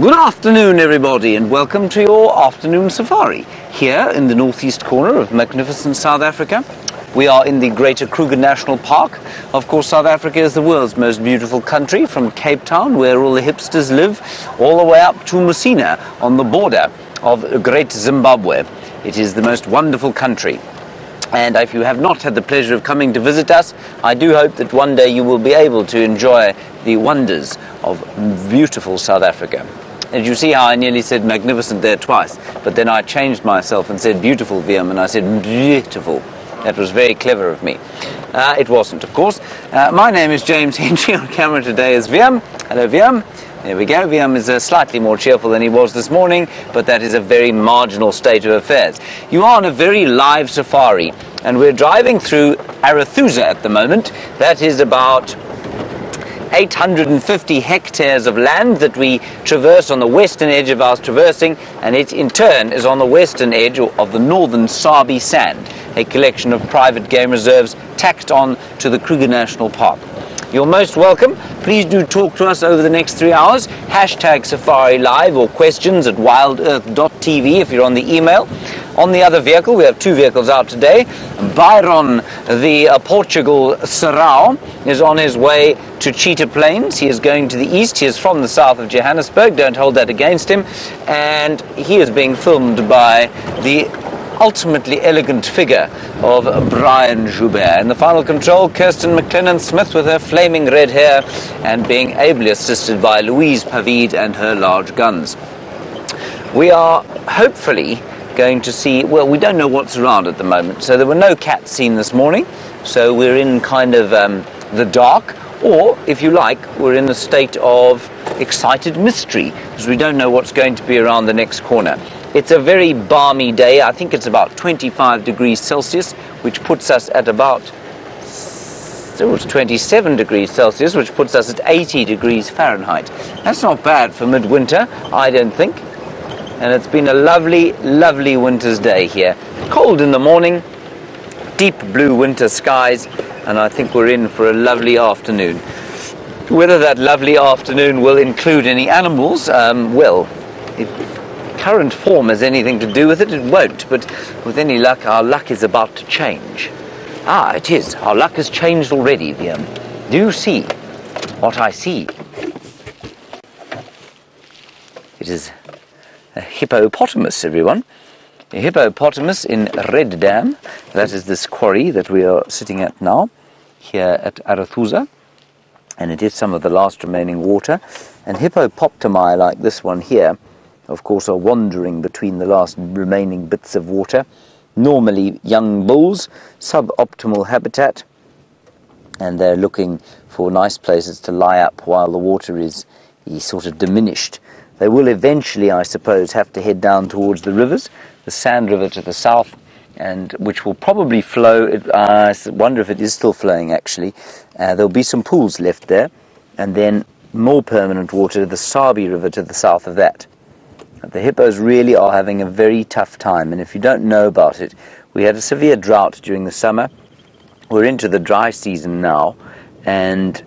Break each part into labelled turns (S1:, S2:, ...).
S1: Good afternoon, everybody, and welcome to your afternoon safari here in the northeast corner of magnificent South Africa. We are in the Greater Kruger National Park. Of course, South Africa is the world's most beautiful country, from Cape Town, where all the hipsters live, all the way up to Musina on the border of Great Zimbabwe. It is the most wonderful country. And if you have not had the pleasure of coming to visit us, I do hope that one day you will be able to enjoy the wonders of beautiful South Africa. As you see how I nearly said magnificent there twice, but then I changed myself and said beautiful, VM, and I said beautiful. That was very clever of me. It wasn't, of course. My name is James Henry. On camera today is VM. Hello, VM. There we go. VM is slightly more cheerful than he was this morning, but that is a very marginal state of affairs. You are on a very live safari, and we're driving through Arathusa at the moment. That is about 850 hectares of land that we traverse on the western edge of our traversing, and it in turn is on the western edge of the northern Sabi Sand, a collection of private game reserves tacked on to the Kruger National Park. You're most welcome. Please do talk to us over the next 3 hours. Hashtag Safari Live or questions at WildEarthTV if you're on the email. On the other vehicle, we have two vehicles out today. Byron, the Portugal Serrao, is on his way to Cheetah Plains. He is going to the east. He is from the south of Johannesburg. Don't hold that against him. And he is being filmed by the ultimately elegant figure of Brian Joubert. In the final control, Kirsten McLennan-Smith with her flaming red hair and being ably assisted by Louise Pavid and her large guns. We are hopefully going to see, well, we don't know what's around at the moment, so there were no cats seen this morning, so we're in kind of the dark, or if you like, we're in a state of excited mystery, because we don't know what's going to be around the next corner. It's a very balmy day. I think it's about 25 degrees Celsius, which puts us at about 27 degrees Celsius, which puts us at 80 degrees Fahrenheit. That's not bad for midwinter, I don't think. And it's been a lovely, lovely winter's day here. Cold in the morning, deep blue winter skies, and I think we're in for a lovely afternoon. Whether that lovely afternoon will include any animals, well, if current form has anything to do with it, it won't, but with any luck, our luck is about to change. Ah, it is. Our luck has changed already, VM. Do you see what I see? It is a hippopotamus, everyone. A hippopotamus in Red Dam. That is this quarry that we are sitting at now, here at Arathusa. And it is some of the last remaining water. And hippopotami like this one here, of course, are wandering between the last remaining bits of water. Normally young bulls, suboptimal habitat, and they're looking for nice places to lie up while the water is sort of diminished. They will eventually, I suppose, have to head down towards the rivers, the Sand River to the south, and which will probably flow. I wonder if it is still flowing, actually. There'll be some pools left there, and then more permanent water, the Sabi River to the south of that. The hippos really are having a very tough time, and if you don't know about it, we had a severe drought during the summer. We're into the dry season now, and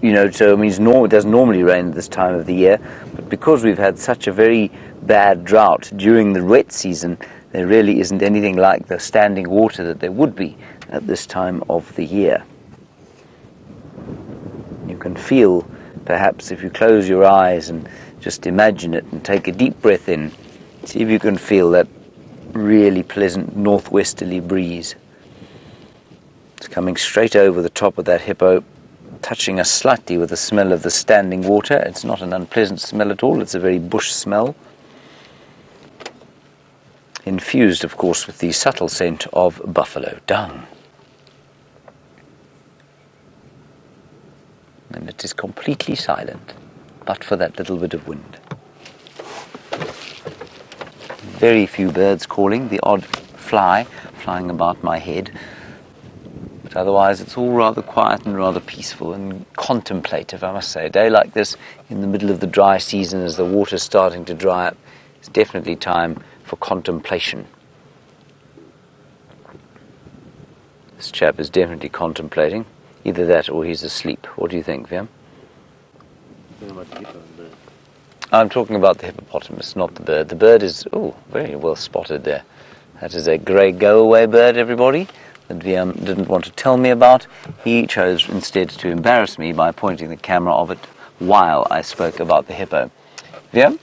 S1: you know, so it means it doesn't normally rain at this time of the year, but because we've had such a very bad drought during the wet season, there really isn't anything like the standing water that there would be at this time of the year. You can feel, perhaps if you close your eyes and just imagine it and take a deep breath in, see if you can feel that really pleasant northwesterly breeze. It's coming straight over the top of that hippo, touching us slightly with the smell of the standing water. It's not an unpleasant smell at all, it's a very bush smell. Infused, of course, with the subtle scent of buffalo dung. And it is completely silent, but for that little bit of wind. Very few birds calling, the odd fly flying about my head. But otherwise it's all rather quiet and rather peaceful and contemplative, I must say. A day like this, in the middle of the dry season, as the water's starting to dry up, it's definitely time for contemplation. This chap is definitely contemplating. Either that or he's asleep. What do you think, Viam? I'm talking about the hippopotamus, not the bird. The bird is, oh, very well spotted there. That is a grey go-away bird, everybody, that VM didn't want to tell me about. He chose instead to embarrass me by pointing the camera of it while I spoke about the hippo. VM,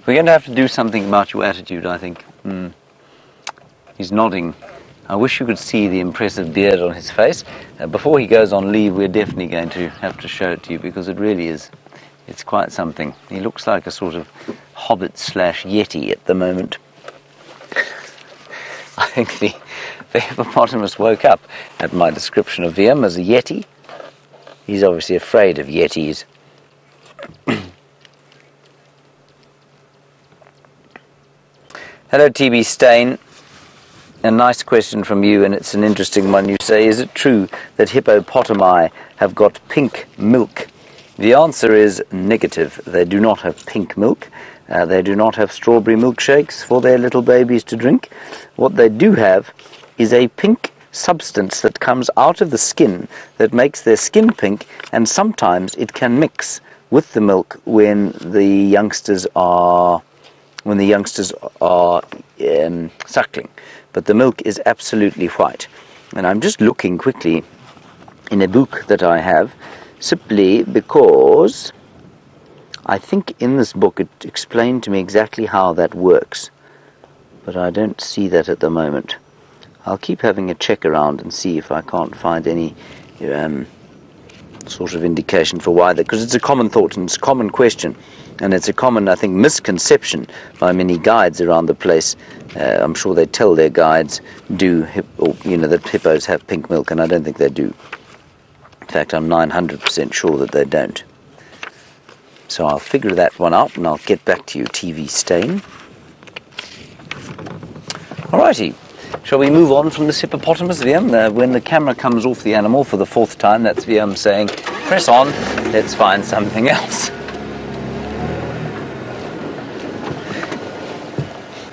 S1: we're going to have to do something about your attitude, I think. He's nodding. I wish you could see the impressive beard on his face. Before he goes on leave, we're definitely going to have to show it to you, because it really is. It's quite something. He looks like a sort of hobbit/yeti at the moment. I think the hippopotamus woke up at my description of VM as a yeti. He's obviously afraid of yetis. Hello, TB Stain. A nice question from you, and it's an interesting one. You say, is it true that hippopotami have got pink milk? The answer is negative. They do not have pink milk. They do not have strawberry milkshakes for their little babies to drink. What they do have is a pink substance that comes out of the skin that makes their skin pink, and sometimes it can mix with the milk when the youngsters are suckling. But the milk is absolutely white. And I'm just looking quickly in a book that I have, simply because I think in this book it explained to me exactly how that works, but I don't see that at the moment. I'll keep having a check around and see if I can't find any sort of indication for why that, because it's a common thought and it's a common question, and it's a common, I think, misconception by many guides around the place. I'm sure they tell their guides that hippos have pink milk, and I don't think they do. In fact, I'm 900% sure that they don't. So I'll figure that one out, and I'll get back to you, TV Stain. Alrighty, shall we move on from this hippopotamus, VM? When the camera comes off the animal for the fourth time, that's VM saying, press on, let's find something else.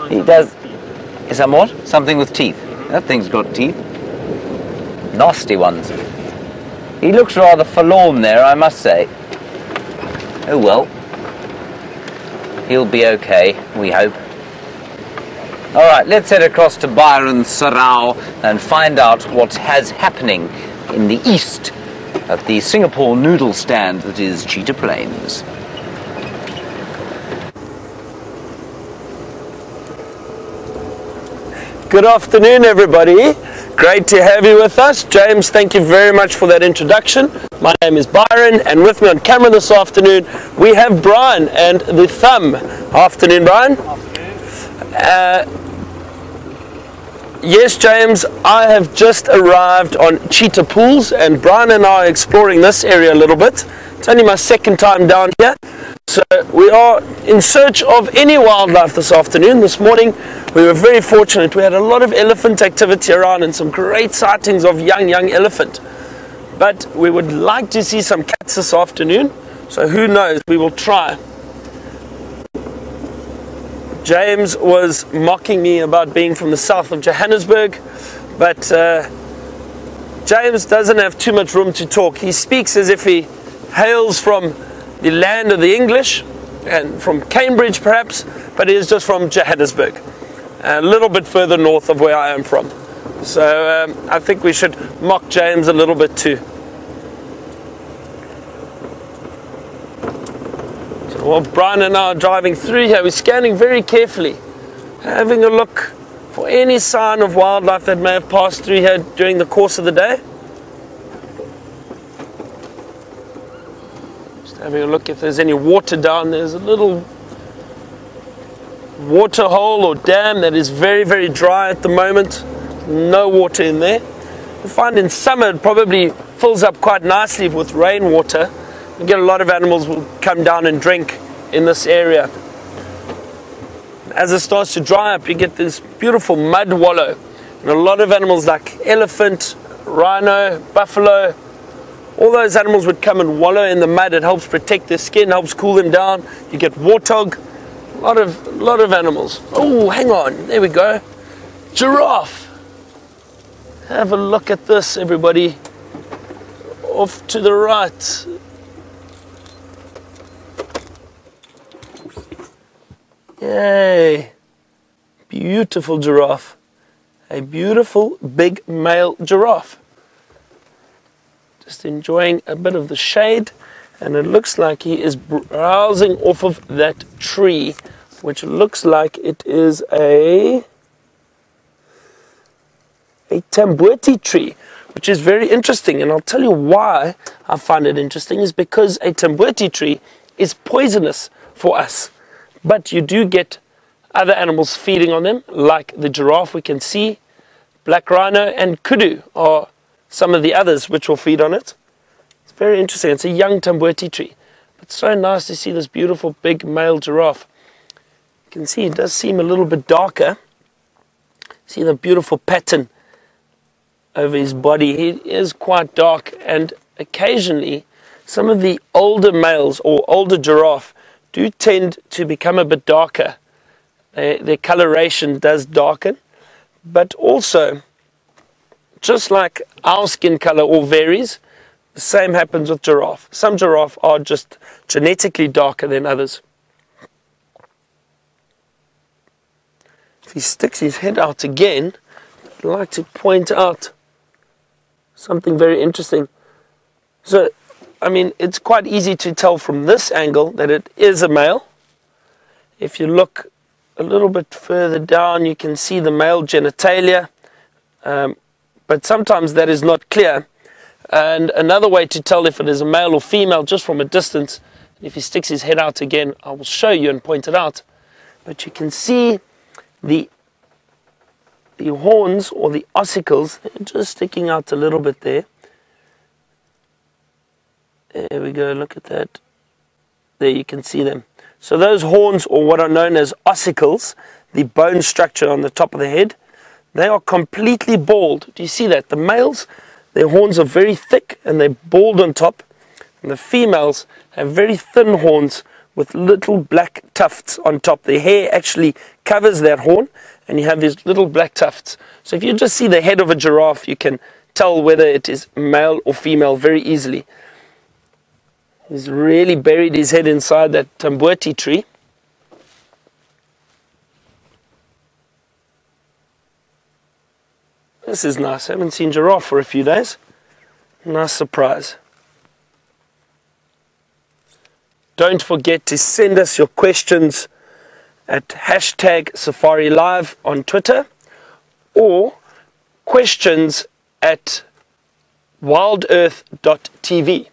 S1: He does somewhat, something with teeth. That thing's got teeth. Nasty ones. He looks rather forlorn there, I must say. Oh well. He'll be okay, we hope. Alright, let's head across to Byron Sarau and find out what has happening in the east at the Singapore noodle stand that is Cheetah Plains.
S2: Good afternoon, everybody. Great to have you with us. James, thank you very much for that introduction. My name is Byron, and with me on camera this afternoon, we have Brian and the Thumb. Afternoon, Brian. Yes, James, I have just arrived on Cheetah Pools, and Brian and I are exploring this area a little bit. It's only my second time down here. So we are in search of any wildlife this afternoon. This morning we were very fortunate. We had a lot of elephant activity around and some great sightings of young elephant. But we would like to see some cats this afternoon. So who knows, we will try. James was mocking me about being from the south of Johannesburg, but James doesn't have too much room to talk. He speaks as if he hails from the land of the English and from Cambridge perhaps, but he is just from Johannesburg, a little bit further north of where I am from. So I think we should mock James a little bit too. So while Brian and I are driving through here, we're scanning very carefully, having a look for any sign of wildlife that may have passed through here during the course of the day. Having a look if there's any water down. There's a little water hole or dam that is very, very dry at the moment. No water in there. You find in summer it probably fills up quite nicely with rainwater. You get a lot of animals will come down and drink in this area. As it starts to dry up, you get this beautiful mud wallow. And a lot of animals like elephant, rhino, buffalo, all those animals would come and wallow in the mud. It helps protect their skin, helps cool them down. You get warthog, a lot of animals. Oh, hang on, there we go. Giraffe. Have a look at this, everybody. Off to the right. Yay! Beautiful giraffe. A beautiful big male giraffe. Just enjoying a bit of the shade, and it looks like he is browsing off of that tree, which looks like it is a tamboti tree, which is very interesting. And I'll tell you why I find it interesting is because a tamboti tree is poisonous for us, but you do get other animals feeding on them, like the giraffe we can see, black rhino and kudu are some of the others which will feed on it. It's very interesting. It's a young tamboti tree, but so nice to see this beautiful big male giraffe. You can see it does seem a little bit darker. See the beautiful pattern over his body. He is quite dark, and occasionally some of the older males or older giraffe do tend to become a bit darker. Their coloration does darken, but also, just like our skin color all varies, the same happens with giraffe. Some giraffe are just genetically darker than others. If he sticks his head out again, I'd like to point out something very interesting. So, I mean, it's quite easy to tell from this angle that it is a male. If you look a little bit further down, you can see the male genitalia, but sometimes that is not clear. And another way to tell if it is a male or female, just from a distance, if he sticks his head out again, I will show you and point it out. But you can see the horns or the ossicles just sticking out a little bit there. There we go, look at that. There you can see them. So those horns, or what are known as ossicles, the bone structure on the top of the head, they are completely bald. Do you see that? The males, their horns are very thick and they're bald on top. And the females have very thin horns with little black tufts on top. Their hair actually covers that horn, and you have these little black tufts. So if you just see the head of a giraffe, you can tell whether it is male or female very easily. He's really buried his head inside that tamboti tree. This is nice. I haven't seen giraffe for a few days. Nice surprise. Don't forget to send us your questions at #SafariLive on Twitter, or questions at WildEarthTV.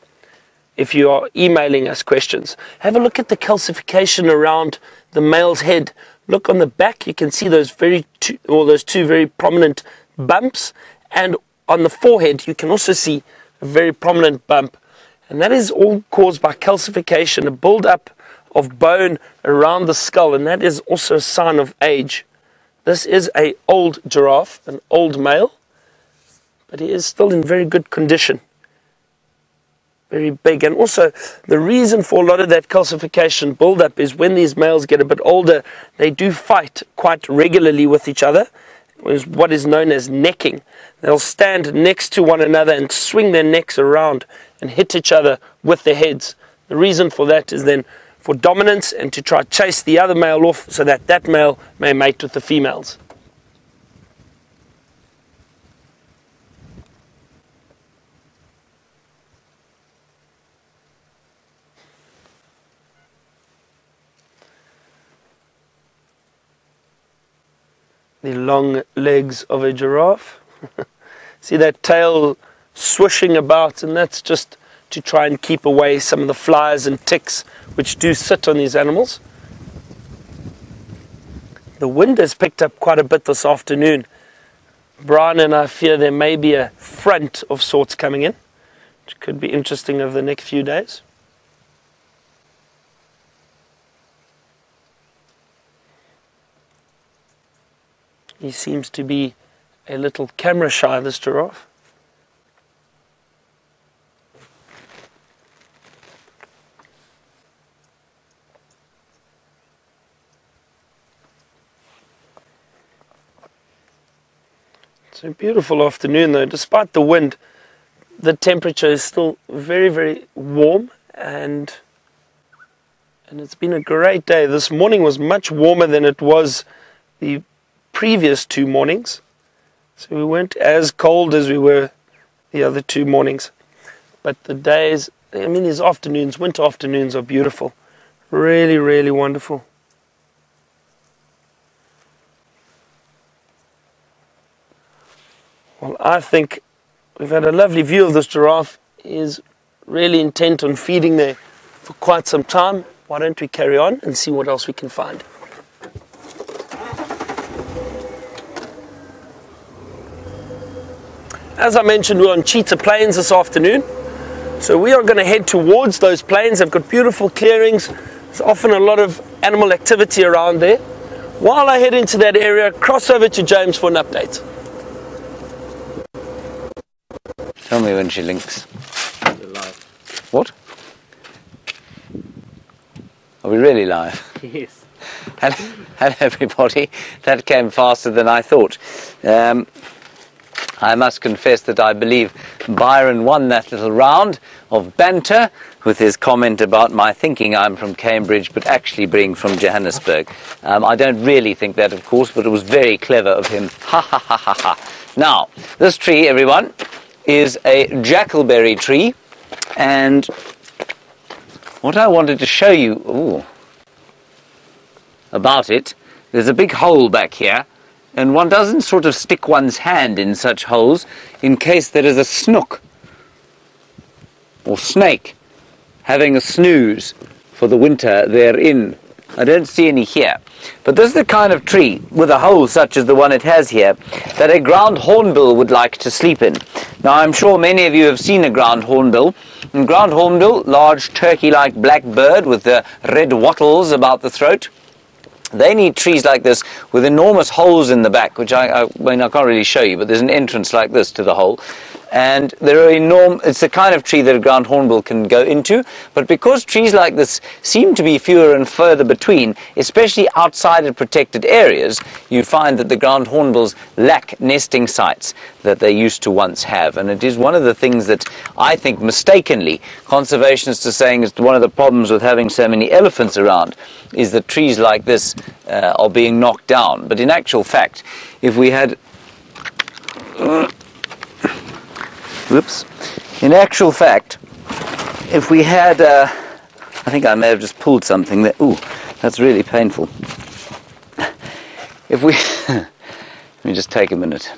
S2: If you are emailing us questions, have a look at the calcification around the male's head. Look on the back, you can see those two very prominent bumps, and on the forehead you can also see a very prominent bump, and that is all caused by calcification, a build-up of bone around the skull, and that is also a sign of age. This is an old giraffe, an old male, but he is still in very good condition. Very big. And also the reason for a lot of that calcification build-up is when these males get a bit older, they do fight quite regularly with each other. Is what is known as necking. They'll stand next to one another and swing their necks around and hit each other with their heads. The reason for that is then for dominance and to try to chase the other male off so that that male may mate with the females. The long legs of a giraffe. See that tail swishing about, and that's just to try and keep away some of the flies and ticks which do sit on these animals. The wind has picked up quite a bit this afternoon. Brian and I fear there may be a front of sorts coming in, which could be interesting over the next few days. He seems to be a little camera shy, this giraffe. It's a beautiful afternoon though. Despite the wind, the temperature is still very, very warm, and And it's been a great day. This morning was much warmer than it was the previous 2 mornings. So we weren't as cold as we were the other 2 mornings. But the days, I mean, these afternoons, winter afternoons are beautiful. Really, really wonderful. Well, I think we've had a lovely view of this giraffe. He is really intent on feeding there for quite some time. Why don't we carry on and see what else we can find? As I mentioned, we're on Cheetah Plains this afternoon. So we are going to head towards those plains. They've got beautiful clearings. There's often a lot of animal activity around there. While I head into that area, cross over to James for an update.
S1: Tell me when she links. What? Are we really live?
S3: Yes.
S1: Hello everybody. That came faster than I thought. I must confess that I believe Byron won that little round of banter with his comment about my thinking I'm from Cambridge but actually being from Johannesburg. I don't really think that, of course, but it was very clever of him. Ha ha ha ha ha. Now, this tree, everyone, is a jackalberry tree, and what I wanted to show you about it, there's a big hole back here, and one doesn't sort of stick one's hand in such holes in case there is a snook or snake having a snooze for the winter therein. I don't see any here. But this is the kind of tree with a hole such as the one it has here that a ground hornbill would like to sleep in. Now, I'm sure many of you have seen a ground hornbill. And ground hornbill, large turkey-like black bird with the red wattles about the throat. They need trees like this with enormous holes in the back, which I can't really show you, but there's an entrance like this to the hole. And there are it's the kind of tree that a ground hornbill can go into, but because trees like this seem to be fewer and further between, especially outside of protected areas, you find that the ground hornbills lack nesting sites that they used to once have. And it is one of the things that I think mistakenly conservationists are saying is one of the problems with having so many elephants around, is that trees like this are being knocked down. But in actual fact, if we had... Whoops. In actual fact, if we had, I think I may have just pulled something there. Ooh, that's really painful. If we, let me just take a minute.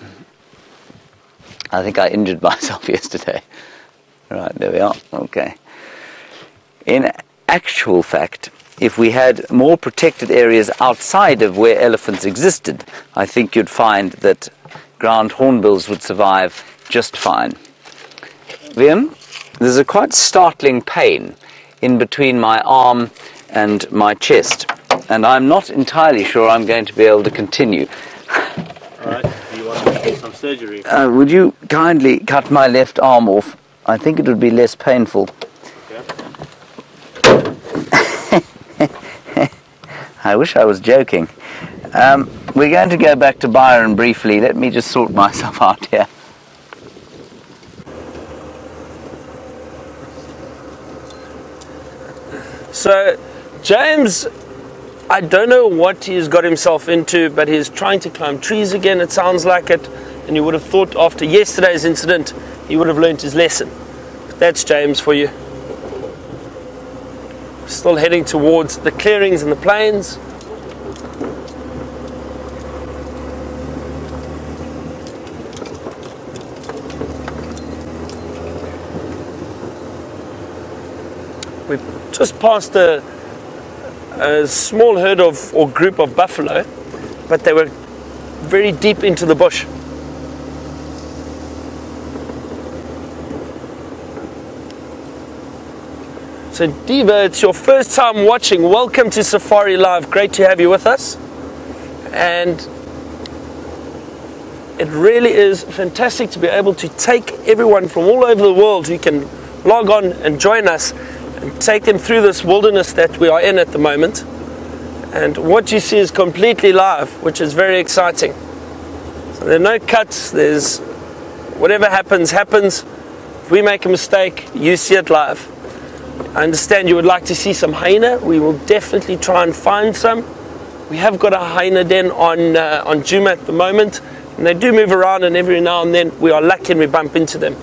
S1: I think I injured myself yesterday. Right, there we are. Okay. In actual fact, if we had more protected areas outside of where elephants existed, I think you'd find that ground hornbills would survive just fine. Liam, there's a quite startling pain in between my arm and my chest, and I'm not entirely sure I'm going to be able to continue.
S3: Alright, do you want to do some surgery?
S1: Would you kindly cut my left arm off? I think it would be less painful.
S3: Okay.
S1: I wish I was joking. We're going to go back to Byron briefly. Let me just sort myself out here.
S2: So, James, I don't know what he's got himself into, but he's trying to climb trees again, it sounds like it. And you would have thought after yesterday's incident, he would have learned his lesson. That's James for you. Still heading towards the clearings and the plains. We've just passed a small herd of or group of buffalo, but they were very deep into the bush. So Diva, it's your first time watching. Welcome to Safari Live. Great to have you with us. And it really is fantastic to be able to take everyone from all over the world who can log on and join us and take them through this wilderness that we are in at the moment. And what you see is completely live, which is very exciting. So there are no cuts, there's whatever happens, happens. If we make a mistake, you see it live. I understand you would like to see some hyena. We will definitely try and find some. We have got a hyena den on Djuma at the moment, and they do move around, and every now and then we are lucky and we bump into them.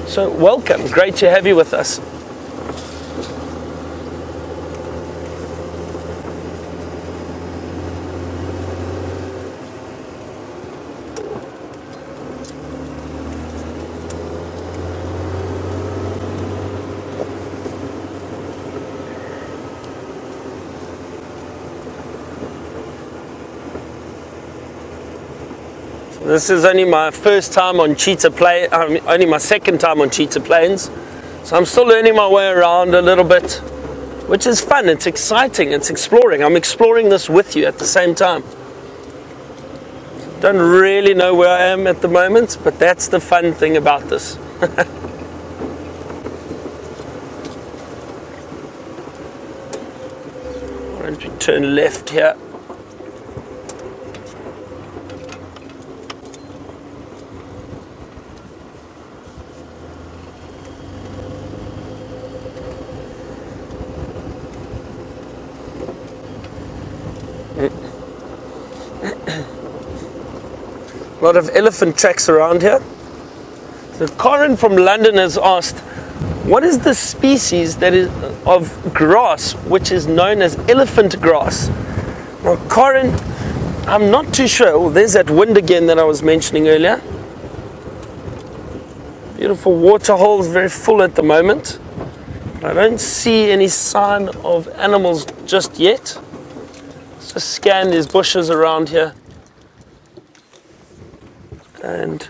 S2: So welcome, great to have you with us. This is only my first time on Cheetah only my second time on Cheetah Plains. So I'm still learning my way around a little bit, which is fun, it's exciting, it's exploring. I'm exploring this with you at the same time. Don't really know where I am at the moment, but that's the fun thing about this. Why don't we turn left here? A lot of elephant tracks around here. So Corin from London has asked, what is the species that is of grass which is known as elephant grass? Now Corin, I'm not too sure. Well, there's that wind again that I was mentioning earlier. Beautiful water holes, very full at the moment. I don't see any sign of animals just yet. Let's just scan these bushes around here. And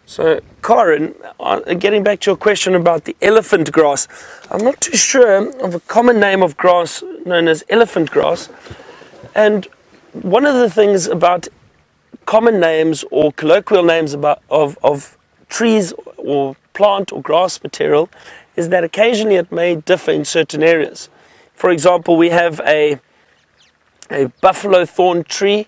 S2: so, Corin, getting back to your question about the elephant grass, I'm not too sure of a common name of grass known as elephant grass. And one of the things about common names or colloquial names of trees or plant or grass material is that occasionally it may differ in certain areas. For example, we have a buffalo thorn tree,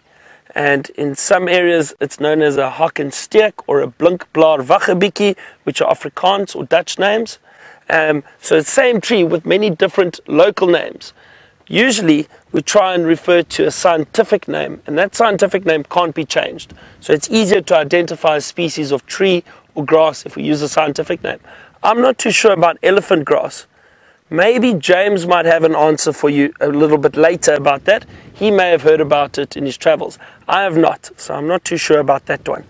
S2: and in some areas it's known as a hakkensteek or a blinkblaar waggebikkie, which are Afrikaans or Dutch names. So it's the same tree with many different local names. Usually we try and refer to a scientific name, and that scientific name can't be changed. So it's easier to identify a species of tree or grass if we use a scientific name. I'm not too sure about elephant grass. Maybe James might have an answer for you a little bit later about that. He may have heard about it in his travels. I have not, so I'm not too sure about that one.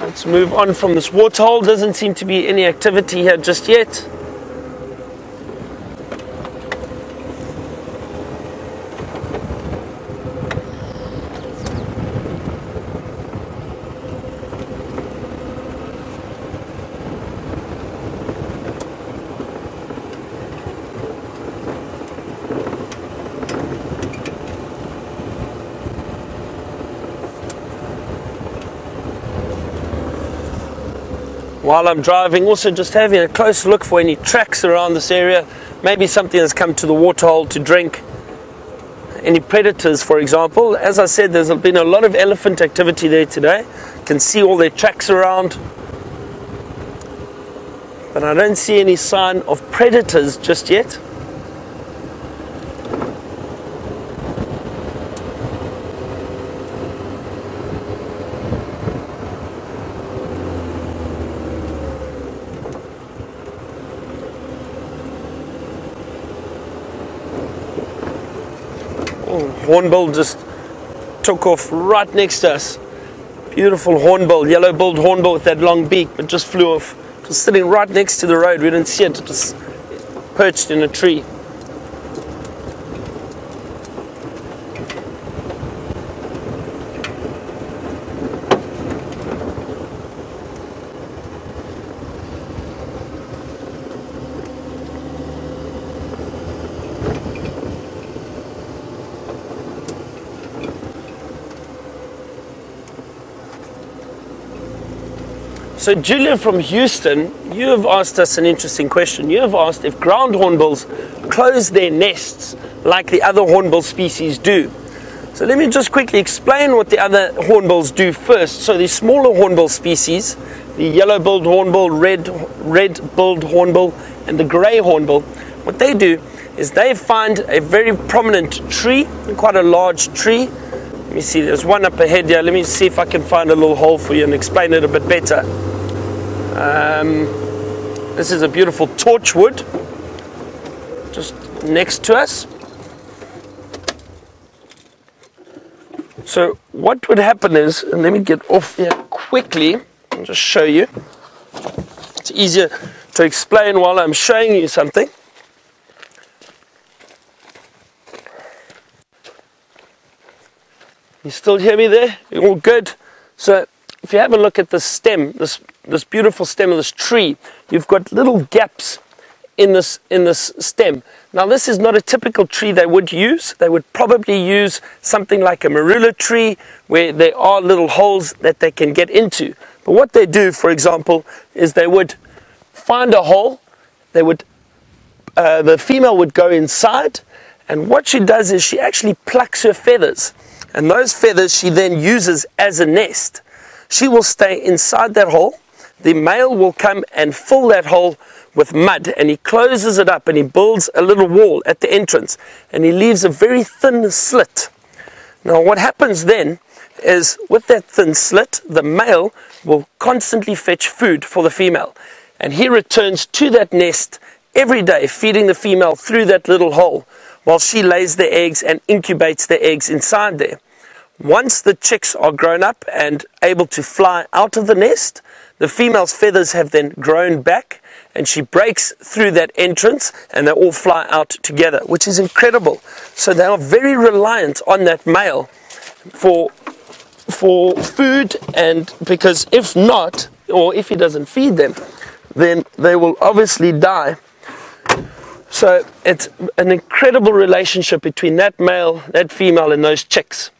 S2: Let's move on from this waterhole. Doesn't seem to be any activity here just yet. While I'm driving, also just having a close look for any tracks around this area. Maybe something has come to the waterhole to drink. Any predators, for example. As I said, there's been a lot of elephant activity there today. You can see all their tracks around. But I don't see any sign of predators just yet. Hornbill just took off right next to us. Beautiful hornbill, yellow-billed hornbill with that long beak, but just flew off. It was sitting right next to the road. We didn't see it. It was perched in a tree. So Julia from Houston, you have asked us an interesting question. You have asked if ground hornbills close their nests like the other hornbill species do. So let me just quickly explain what the other hornbills do first. So the smaller hornbill species, the yellow-billed hornbill, red-billed hornbill, and the grey hornbill, what they do is they find a very prominent tree, quite a large tree. Let me see, there's one up ahead here. Let me see if I can find a little hole for you and explain it a bit better. This is a beautiful torchwood just next to us. So what would happen is, and let me get off here quickly and just show you. It's easier to explain while I'm showing you something. You still hear me there? You're all good? So if you have a look at the stem, this beautiful stem of this tree, you've got little gaps in this stem. Now this is not a typical tree they would use. They would probably use something like a marula tree where there are little holes that they can get into. But what they do, for example, is they would find a hole, they would the female would go inside, and what she does is she actually plucks her feathers, and those feathers she then uses as a nest. She will stay inside that hole. The male will come and fill that hole with mud, and he closes it up and he builds a little wall at the entrance, and he leaves a very thin slit. Now what happens then is, with that thin slit, the male will constantly fetch food for the female, and he returns to that nest every day, feeding the female through that little hole while she lays the eggs and incubates the eggs inside there. Once the chicks are grown up and able to fly out of the nest, the female's feathers have then grown back, and she breaks through that entrance and they all fly out together, which is incredible. So they are very reliant on that male for food, and because if not, or if he doesn't feed them, then they will obviously die. So it's an incredible relationship between that male, that female, and those chicks.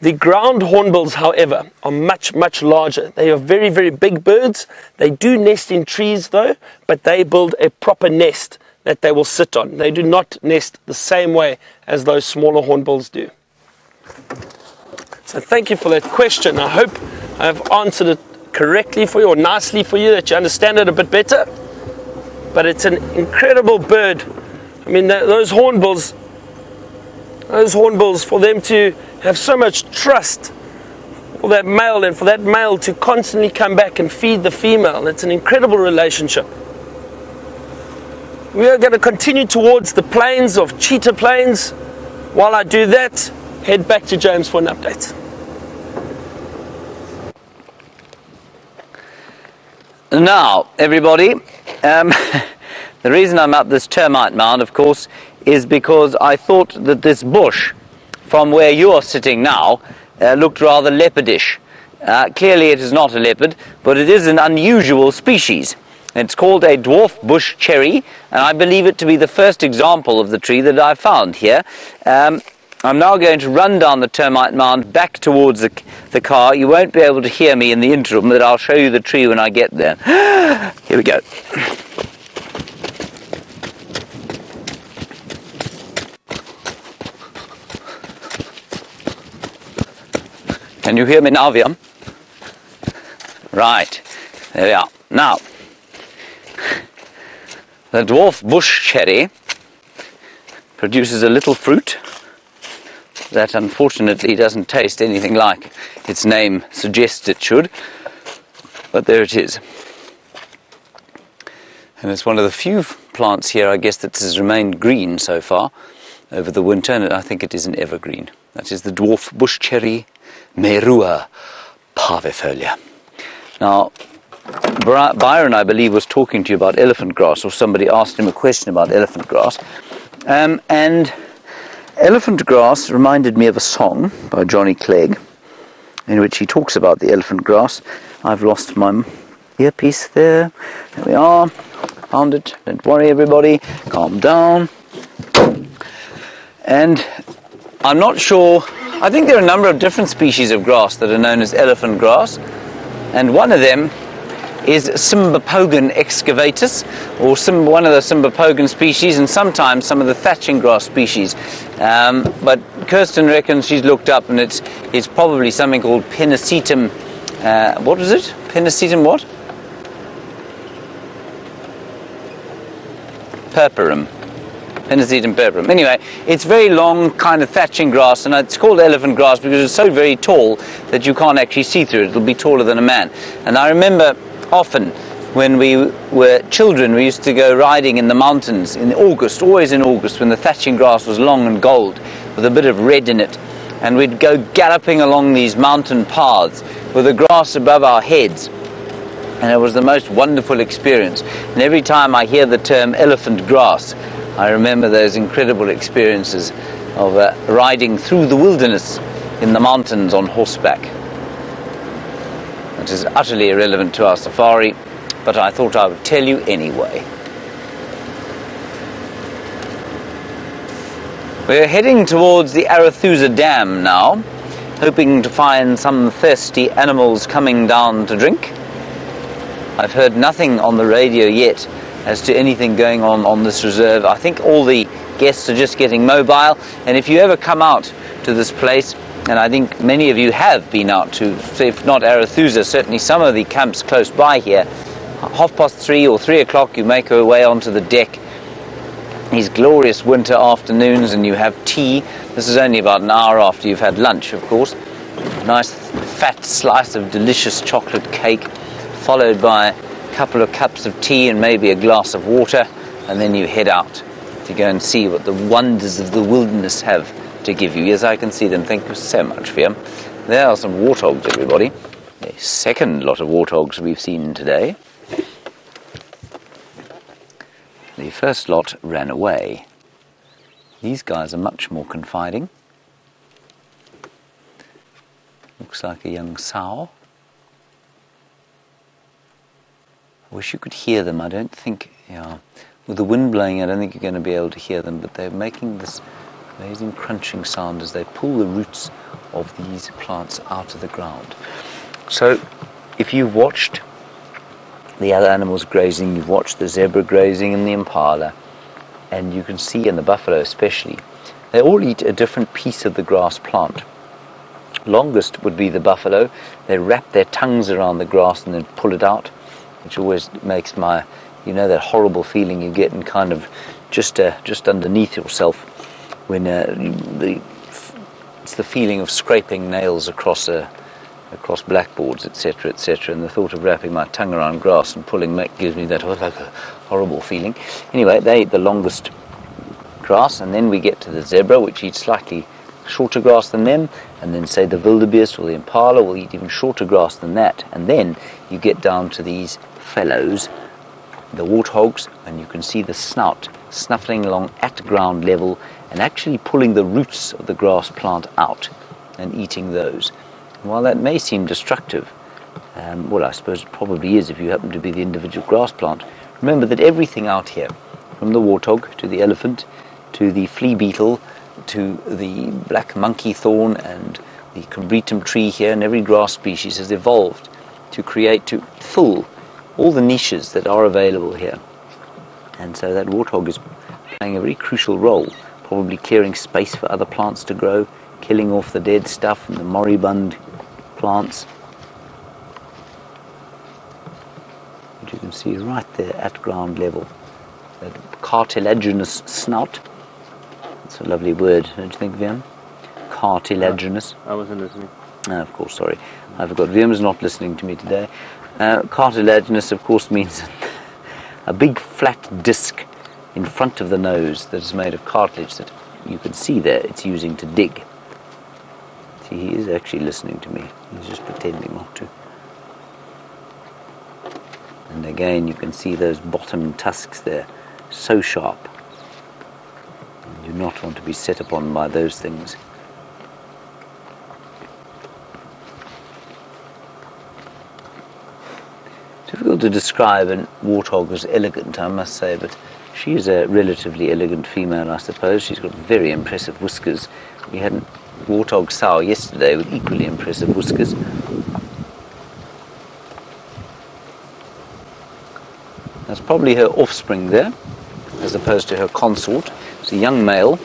S2: The ground hornbills, however, are much, much larger. They are very, very big birds. They do nest in trees though, but they build a proper nest that they will sit on. They do not nest the same way as those smaller hornbills do. So thank you for that question. I hope I've answered it correctly for you, or nicely for you, that you understand it a bit better. But it's an incredible bird. I mean, those hornbills, for them to have so much trust for that male, and for that male to constantly come back and feed the female, it's an incredible relationship. We are going to continue towards the plains of Cheetah Plains. While I do that, head back to James for an update.
S1: Now, everybody, the reason I'm up this termite mound, of course, is because I thought that this bush, from where you are sitting now, looked rather leopardish. Clearly it is not a leopard, but it is an unusual species. It's called a dwarf bush cherry, and I believe it to be the first example of the tree that I've found here. I'm now going to run down the termite mound back towards the car. You won't be able to hear me in the interim, but I'll show you the tree when I get there. Here we go. Can you hear me now, Viam? Right, there we are. Now, the dwarf bush cherry produces a little fruit that unfortunately doesn't taste anything like its name suggests it should, but there it is. And it's one of the few plants here, I guess, that has remained green so far over the winter, and I think it is an evergreen. That is the dwarf bush cherry, Merua parvifolia. Now, Byron, I believe, was talking to you about elephant grass, or somebody asked him a question about elephant grass, and elephant grass reminded me of a song by Johnny Clegg in which he talks about the elephant grass. I've lost my earpiece there. There we are. Found it. Don't worry, everybody. Calm down. And I'm not sure. I think there are a number of different species of grass that are known as elephant grass, and one of them is Cymbopogon excavatus, or one of the Cymbopogon species, and sometimes some of the thatching grass species. But Kirsten reckons she's looked up, and it's probably something called Pennisetum. What is it? Pennisetum what? Purpurum. Pennisetum purpurum. Anyway, it's very long, kind of thatching grass, and it's called elephant grass because it's so very tall that you can't actually see through it. It'll be taller than a man. And I remember often when we were children, we used to go riding in the mountains in August, always in August, when the thatching grass was long and gold with a bit of red in it. And we'd go galloping along these mountain paths with the grass above our heads. And it was the most wonderful experience. And every time I hear the term elephant grass, I remember those incredible experiences of riding through the wilderness in the mountains on horseback. It is utterly irrelevant to our safari, but I thought I would tell you anyway. We're heading towards the Arathusa Dam now, hoping to find some thirsty animals coming down to drink. I've heard nothing on the radio yet as to anything going on this reserve. I think all the guests are just getting mobile, and if you ever come out to this place, and I think many of you have been out to, if not Arathusa, certainly some of the camps close by here, 3:30 or 3 o'clock you make your way onto the deck, these glorious winter afternoons, and you have tea. This is only about an hour after you've had lunch, of course. A nice fat slice of delicious chocolate cake, followed by a couple of cups of tea and maybe a glass of water, and then you head out to go and see what the wonders of the wilderness have to give you. Yes, I can see them. Thank you so much, Fiam. There are some warthogs, everybody. The second lot of warthogs we've seen today. The first lot ran away. These guys are much more confiding. Looks like a young sow. I wish you could hear them. I don't think, with the wind blowing, I don't think you're going to be able to hear them, but they're making this amazing crunching sound as they pull the roots of these plants out of the ground. So, if you've watched the other animals grazing, you've watched the zebra grazing and the impala, and you can see, and the buffalo especially, they all eat a different piece of the grass plant. Longest would be the buffalo. They wrap their tongues around the grass and then pull it out, which always makes that horrible feeling you get in kind of just underneath yourself when it's the feeling of scraping nails across blackboards, etc., etc. And the thought of wrapping my tongue around grass and pulling gives me that like a horrible feeling. Anyway, they eat the longest grass, and then we get to the zebra, which eats slightly shorter grass than them, and then say the wildebeest or the impala will eat even shorter grass than that, and then you get down to these fellows, the warthogs, and you can see the snout snuffling along at ground level and actually pulling the roots of the grass plant out and eating those. And while that may seem destructive, well, I suppose it probably is if you happen to be the individual grass plant, remember that everything out here, from the warthog to the elephant to the flea beetle to the black monkey thorn and the combretum tree here, and every grass species has evolved to fill all the niches that are available here. And so that warthog is playing a very crucial role, probably clearing space for other plants to grow, killing off the dead stuff and the moribund plants. But you can see right there at ground level, that cartilaginous snout. That's a lovely word, don't you think, Viam? Cartilaginous.
S3: I wasn't listening.
S1: Of course, sorry. I forgot. Viam is not listening to me today. Cartilaginous, of course, means a big flat disc in front of the nose that is made of cartilage that you can see there it's using to dig. See, he is actually listening to me. He's just pretending not to. And again, you can see those bottom tusks there, so sharp. You do not want to be set upon by those things. Difficult to describe a warthog as elegant, I must say, but she is a relatively elegant female, I suppose. She's got very impressive whiskers. We had a warthog sow yesterday with equally impressive whiskers. That's probably her offspring there, as opposed to her consort. It's a young male,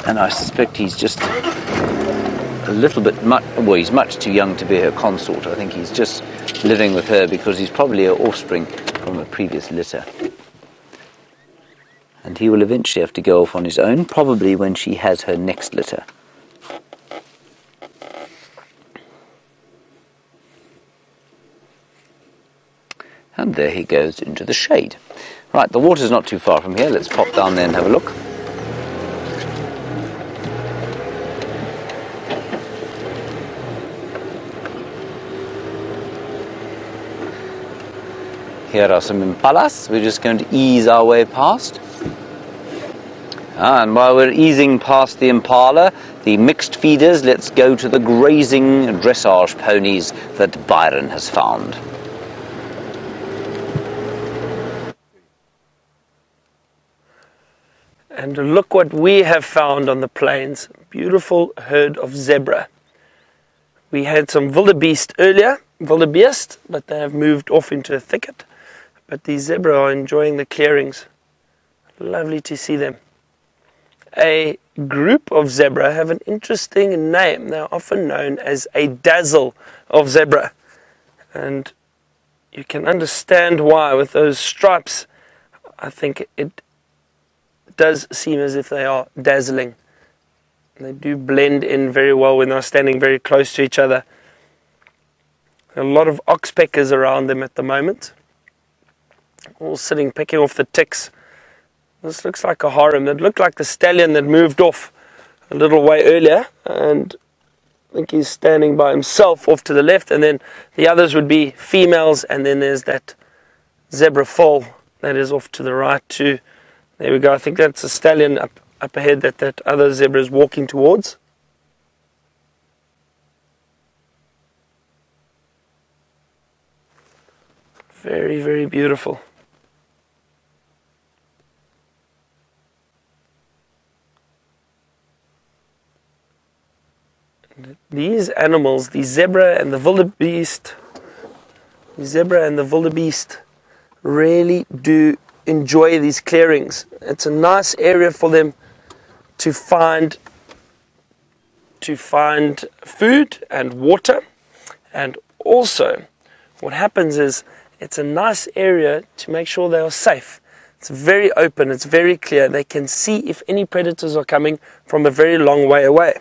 S1: and I suspect he's just a little bit well, he's much too young to be her consort. I think he's just living with her because he's probably her offspring from a previous litter. And he will eventually have to go off on his own, probably when she has her next litter. And there he goes into the shade. Right, the water's not too far from here. Let's pop down there and have a look. Here are some impalas. We're just going to ease our way past. And while we're easing past the impala, the mixed feeders, let's go to the grazing dressage ponies that Byron has found.
S2: And look what we have found on the plains. Beautiful herd of zebra. We had some wildebeest earlier, wildebeest, but they have moved off into a thicket. But these zebra are enjoying the clearings. Lovely to see them. A group of zebra have an interesting name. They're often known as a dazzle of zebra. And you can understand why with those stripes. I think it does seem as if they are dazzling. They do blend in very well when they're standing very close to each other. A lot of oxpeckers around them at the moment. All sitting, picking off the ticks. This looks like a harem. It looked like the stallion that moved off a little way earlier. And I think he's standing by himself off to the left. And then the others would be females. And then there's that zebra foal that is off to the right too. There we go. I think that's a stallion up ahead that other zebra is walking towards. Very, very beautiful. These animals, the zebra and the wildebeest, really do enjoy these clearings. It's a nice area for them to find food and water, and also what happens is it's a nice area to make sure they are safe. It's very open, it's very clear. They can see if any predators are coming from a very long way away.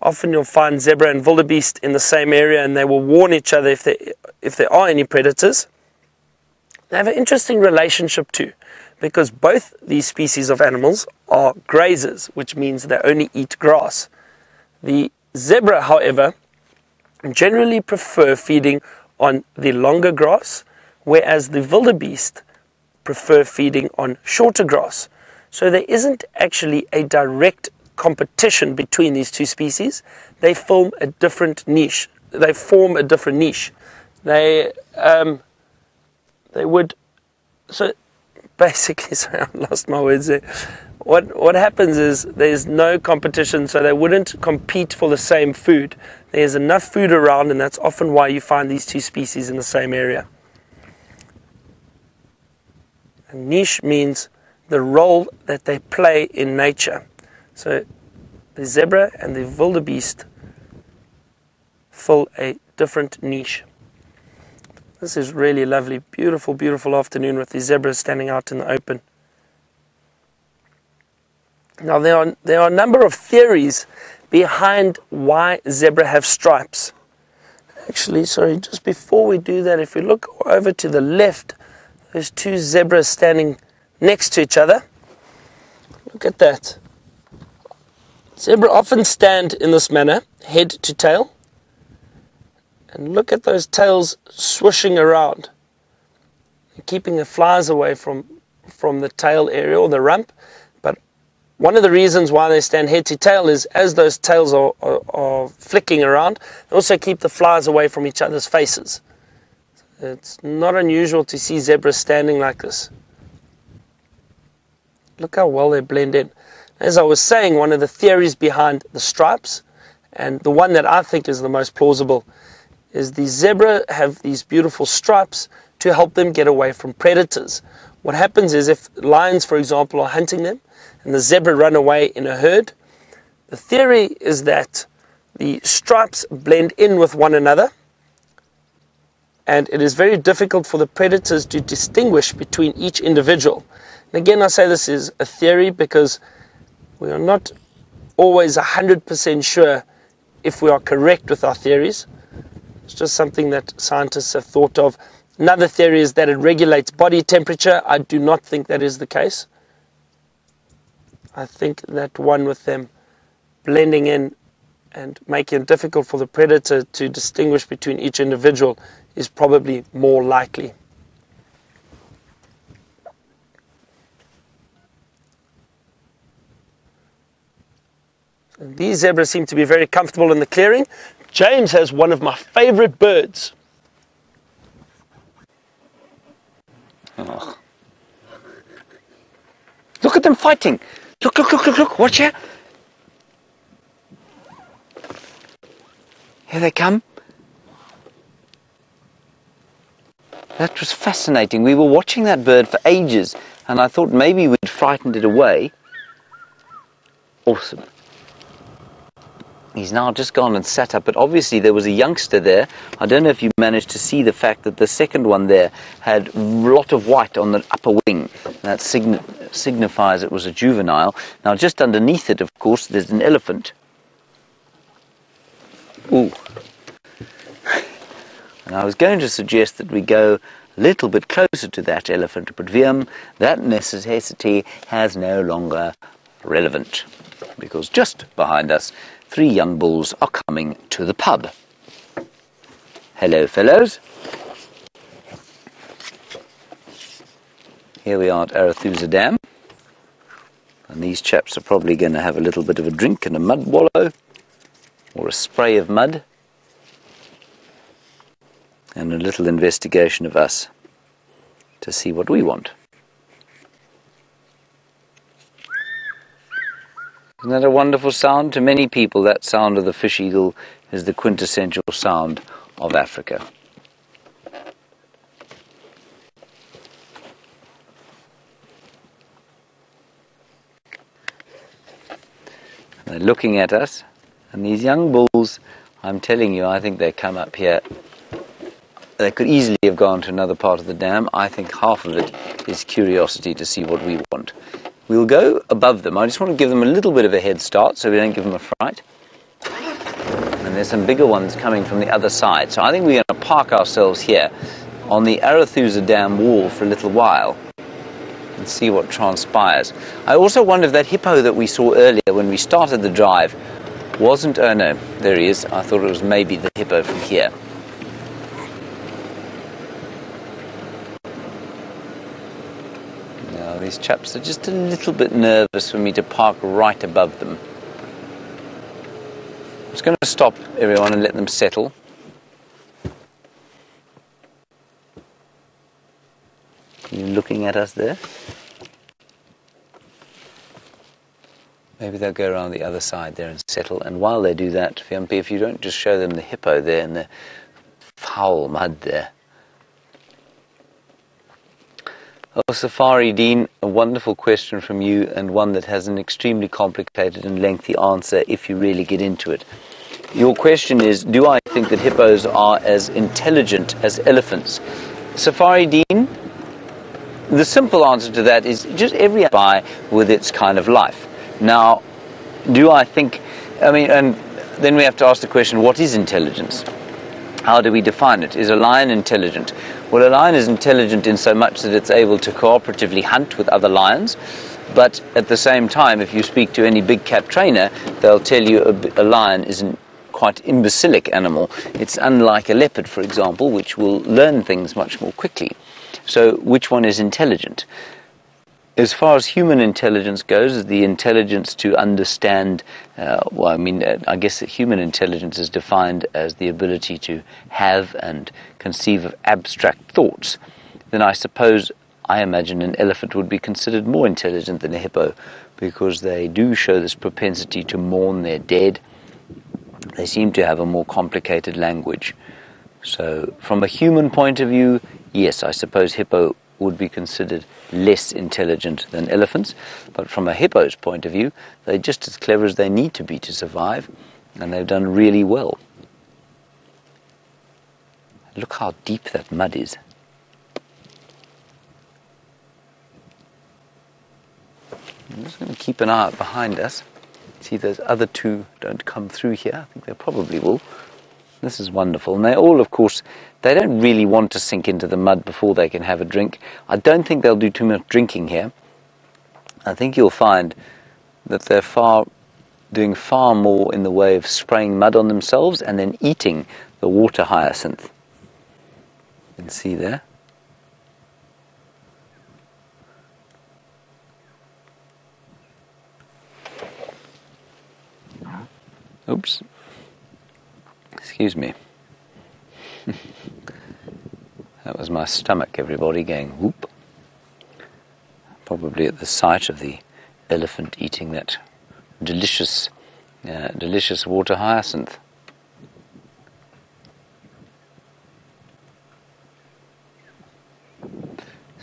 S2: Often you'll find zebra and wildebeest in the same area, and they will warn each other if there are any predators. They have an interesting relationship too, because both these species of animals are grazers, which means they only eat grass. The zebra, however, generally prefer feeding on the longer grass, whereas the wildebeest prefer feeding on shorter grass. So there isn't actually a direct competition between these two species. They form a different niche. They would, so basically, sorry, I lost my words there. What happens is there's no competition, so they wouldn't compete for the same food. There's enough food around, and that's often why you find these two species in the same area. A niche means the role that they play in nature. So the zebra and the wildebeest fill a different niche. This is really lovely, beautiful, beautiful afternoon with the zebras standing out in the open. Now there are a number of theories behind why zebra have stripes. Actually, sorry, just before we do that, if we look over to the left, there's two zebras standing next to each other. Look at that. Zebra often stand in this manner, head to tail. And look at those tails swishing around, keeping the flies away from the tail area or the rump. But one of the reasons why they stand head to tail is as those tails are flicking around, they also keep the flies away from each other's faces. It's not unusual to see zebras standing like this. Look how well they blend in. As I was saying, one of the theories behind the stripes, and the one that I think is the most plausible, is the zebra have these beautiful stripes to help them get away from predators. What happens is if lions, for example, are hunting them and the zebra run away in a herd, the theory is that the stripes blend in with one another, and it is very difficult for the predators to distinguish between each individual. And again, I say this is a theory because we are not always 100% sure if we are correct with our theories. It's just something that scientists have thought of. Another theory is that it regulates body temperature. I do not think that is the case. I think that one with them blending in and making it difficult for the predator to distinguish between each individual is probably more likely. And these zebras seem to be very comfortable in the clearing. James has one of my favorite birds.
S1: Oh. Look at them fighting. Look, look, look, look, look. Watch here. Here they come. That was fascinating. We were watching that bird for ages, and I thought maybe we'd frightened it away. Awesome. He's now just gone and sat up, but obviously there was a youngster there. I don't know if you managed to see the fact that the second one there had a lot of white on the upper wing. That signifies it was a juvenile. Now just underneath it, of course, there's an elephant. Ooh. And I was going to suggest that we go a little bit closer to that elephant, but that necessity has no longer relevant, because just behind us, 3 young bulls are coming to the pub. Hello, fellows. Here we are at Arathusa Dam, and these chaps are probably going to have a little bit of a drink and a mud wallow, or a spray of mud, and a little investigation of us to see what we want. Isn't that a wonderful sound? To many people, that sound of the fish eagle is the quintessential sound of Africa. And they're looking at us, and these young bulls, I'm telling you, I think they come up here. They could easily have gone to another part of the dam. I think half of it is curiosity to see what we want. We'll go above them. I just want to give them a little bit of a head start so we don't give them a fright. And there's some bigger ones coming from the other side. So I think we're going to park ourselves here on the Arathusa Dam wall for a little while and see what transpires. I also wonder if that hippo that we saw earlier when we started the drive wasn't... Oh no, there he is. I thought it was maybe the hippo from here. These chaps are just a little bit nervous for me to park right above them. I'm just going to stop everyone and let them settle. Are you looking at us there? Maybe they'll go around the other side there and settle. And while they do that, Fiampi, if you don't just show them the hippo there in the foul mud there. Oh, Safari Dean, a wonderful question from you, and one that has an extremely complicated and lengthy answer if you really get into it. Your question is, do I think that hippos are as intelligent as elephants? Safari Dean, the simple answer to that is just every animal with its kind of life. Now, do I think, and then we have to ask the question, what is intelligence? How do we define it? Is a lion intelligent? Well, a lion is intelligent in so much that it's able to cooperatively hunt with other lions, but at the same time, if you speak to any big cat trainer, they'll tell you a lion is a quite imbecilic animal. It's unlike a leopard, for example, which will learn things much more quickly. So which one is intelligent? As far as human intelligence goes, is the intelligence to understand, I guess that human intelligence is defined as the ability to have and conceive of abstract thoughts. Then I imagine an elephant would be considered more intelligent than a hippo, because they do show this propensity to mourn their dead. They seem to have a more complicated language. So from a human point of view, yes, I suppose hippo would be considered less intelligent than elephants, but from a hippo's point of view, they're just as clever as they need to be to survive, and they've done really well. Look how deep that mud is. I'm just going to keep an eye out behind us, see if those other two don't come through here. I think they probably will. This is wonderful. And they all, of course, they don't really want to sink into the mud before they can have a drink. I don't think they'll do too much drinking here. I think you'll find that they're doing far more in the way of spraying mud on themselves and then eating the water hyacinth. You can see there. Oops. Excuse me. That was my stomach, everybody, going whoop. Probably at the sight of the elephant eating that delicious water hyacinth.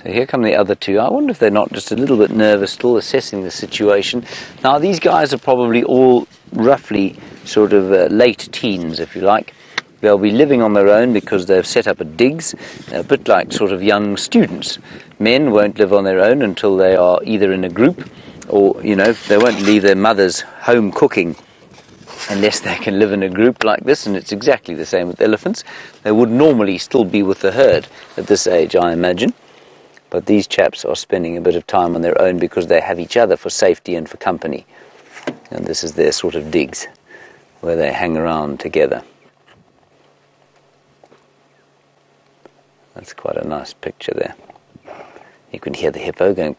S1: So here come the other two. I wonder if they're not just a little bit nervous, still assessing the situation. Now these guys are probably all roughly sort of late teens, if you like. They'll be living on their own because they've set up a digs, a bit like sort of young students. Men won't live on their own until they are either in a group or, you know, they won't leave their mother's home cooking unless they can live in a group like this, and it's exactly the same with elephants. They would normally still be with the herd at this age, I imagine. But these chaps are spending a bit of time on their own because they have each other for safety and for company. And this is their sort of digs, where they hang around together. That's quite a nice picture there. You can hear the hippo going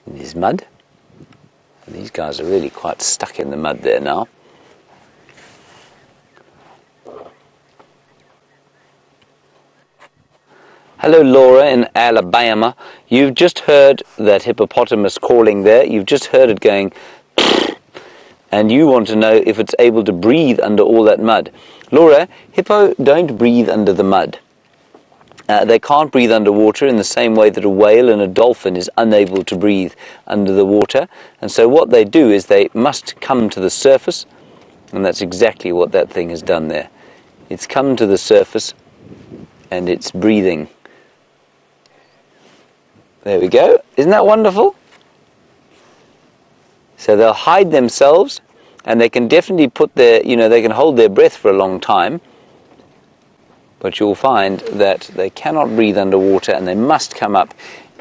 S1: in his mud. And these guys are really quite stuck in the mud there now. Hello Laura in Alabama. You've just heard that hippopotamus calling there. You've just heard it going and you want to know if it's able to breathe under all that mud. Laura, hippo don't breathe under the mud. They can't breathe underwater in the same way that a whale and a dolphin is unable to breathe under the water. And so what they do is they must come to the surface, and that's exactly what that thing has done there. It's come to the surface and it's breathing. There we go. Isn't that wonderful? So they'll hide themselves, and they can definitely put their, they can hold their breath for a long time, but you'll find that they cannot breathe underwater and they must come up.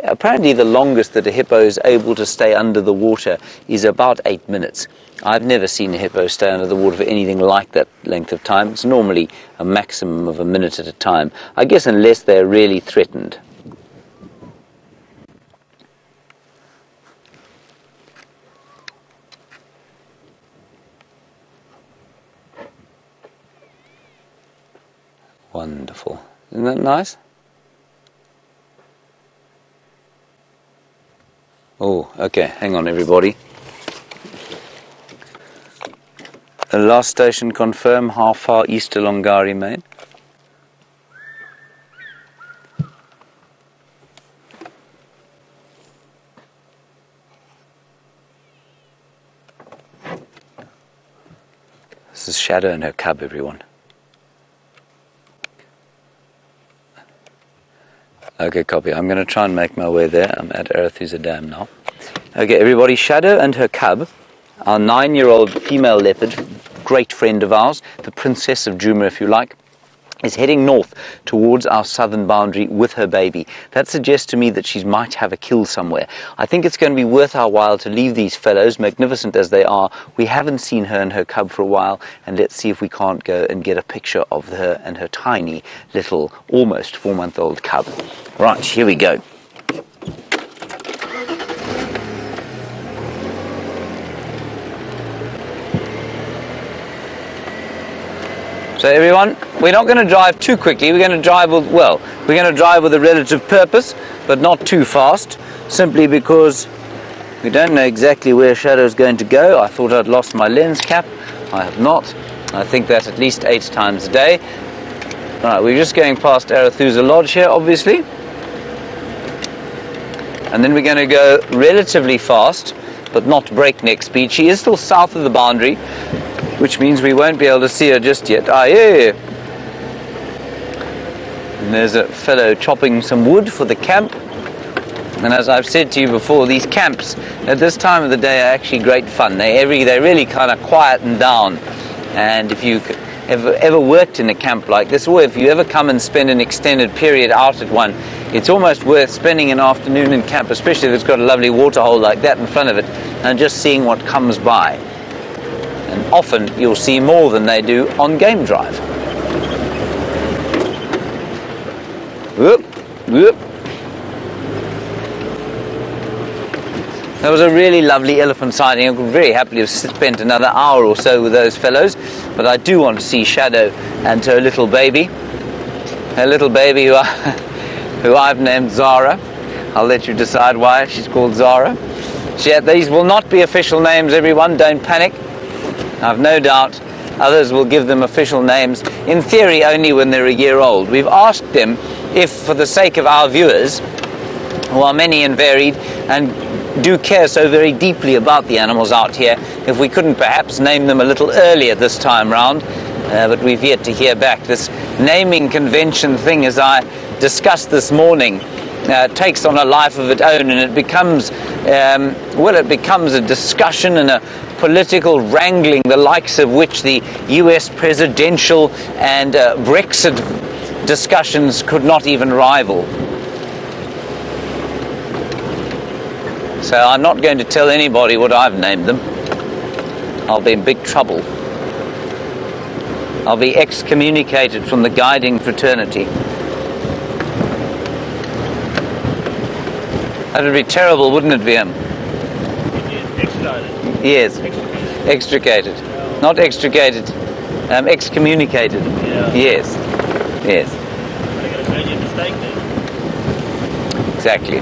S1: Apparently the longest that a hippo is able to stay under the water is about 8 minutes. I've never seen a hippo stay under the water for anything like that length of time. It's normally a maximum of a minute at a time. I guess unless they're really threatened. Wonderful. Isn't that nice? Oh, okay, hang on everybody. The last station confirm how far east along Gari Main. This is Shadow and her cub, everyone. Okay, copy. I'm going to try and make my way there. I'm at Arathusa Dam now. Okay, everybody, Shadow and her cub, our 9-year-old female leopard, great friend of ours, the princess of Djuma, if you like, is heading north towards our southern boundary with her baby. That suggests to me that she might have a kill somewhere. I think it's going to be worth our while to leave these fellows, magnificent as they are. We haven't seen her and her cub for a while, and let's see if we can't go and get a picture of her and her tiny little, almost 4-month-old cub. Right, here we go. So everyone, we're not going to drive too quickly. We're going to drive with, we're going to drive with a relative purpose, but not too fast, simply because we don't know exactly where Shadow's going to go. I thought I'd lost my lens cap. I have not. I think that at least 8 times a day. Right, we're just going past Arathusa Lodge here, obviously. And then we're going to go relatively fast, but not breakneck speed. She is still south of the boundary, which means we won't be able to see her just yet. Ah, yeah. And there's a fellow chopping some wood for the camp. And as I've said to you before, these camps at this time of the day are actually great fun. They really kind of quieten down. And if you ever worked in a camp like this, or if you ever come and spend an extended period out at one, it's almost worth spending an afternoon in camp, especially if it's got a lovely water hole like that in front of it, and just seeing what comes by. And often you'll see more than they do on game drive. Whoop, whoop. That was a really lovely elephant sighting. I could very happily have spent another hour or so with those fellows, but I do want to see Shadow and her little baby. Her little baby who I've named Zara. I'll let you decide why she's called Zara. These will not be official names, everyone, don't panic. I've no doubt others will give them official names, in theory only when they're a year old. We've asked them if, for the sake of our viewers, who are many and varied, and do care so very deeply about the animals out here, if we couldn't perhaps name them a little earlier this time round, but we've yet to hear back. This naming convention thing, as I discussed this morning, takes on a life of its own, and it becomes it becomes a discussion and a political wrangling, the likes of which the US presidential and Brexit discussions could not even rival. So I'm not going to tell anybody what I've named them. I'll be in big trouble. I'll be excommunicated from the guiding fraternity. That would be terrible, wouldn't it, VM?
S3: Extradited.
S1: Yes. Extricated. Not extricated. Excommunicated.
S3: Yeah.
S1: Yes. Yes.
S3: They're going to make a mistake then.
S1: Exactly.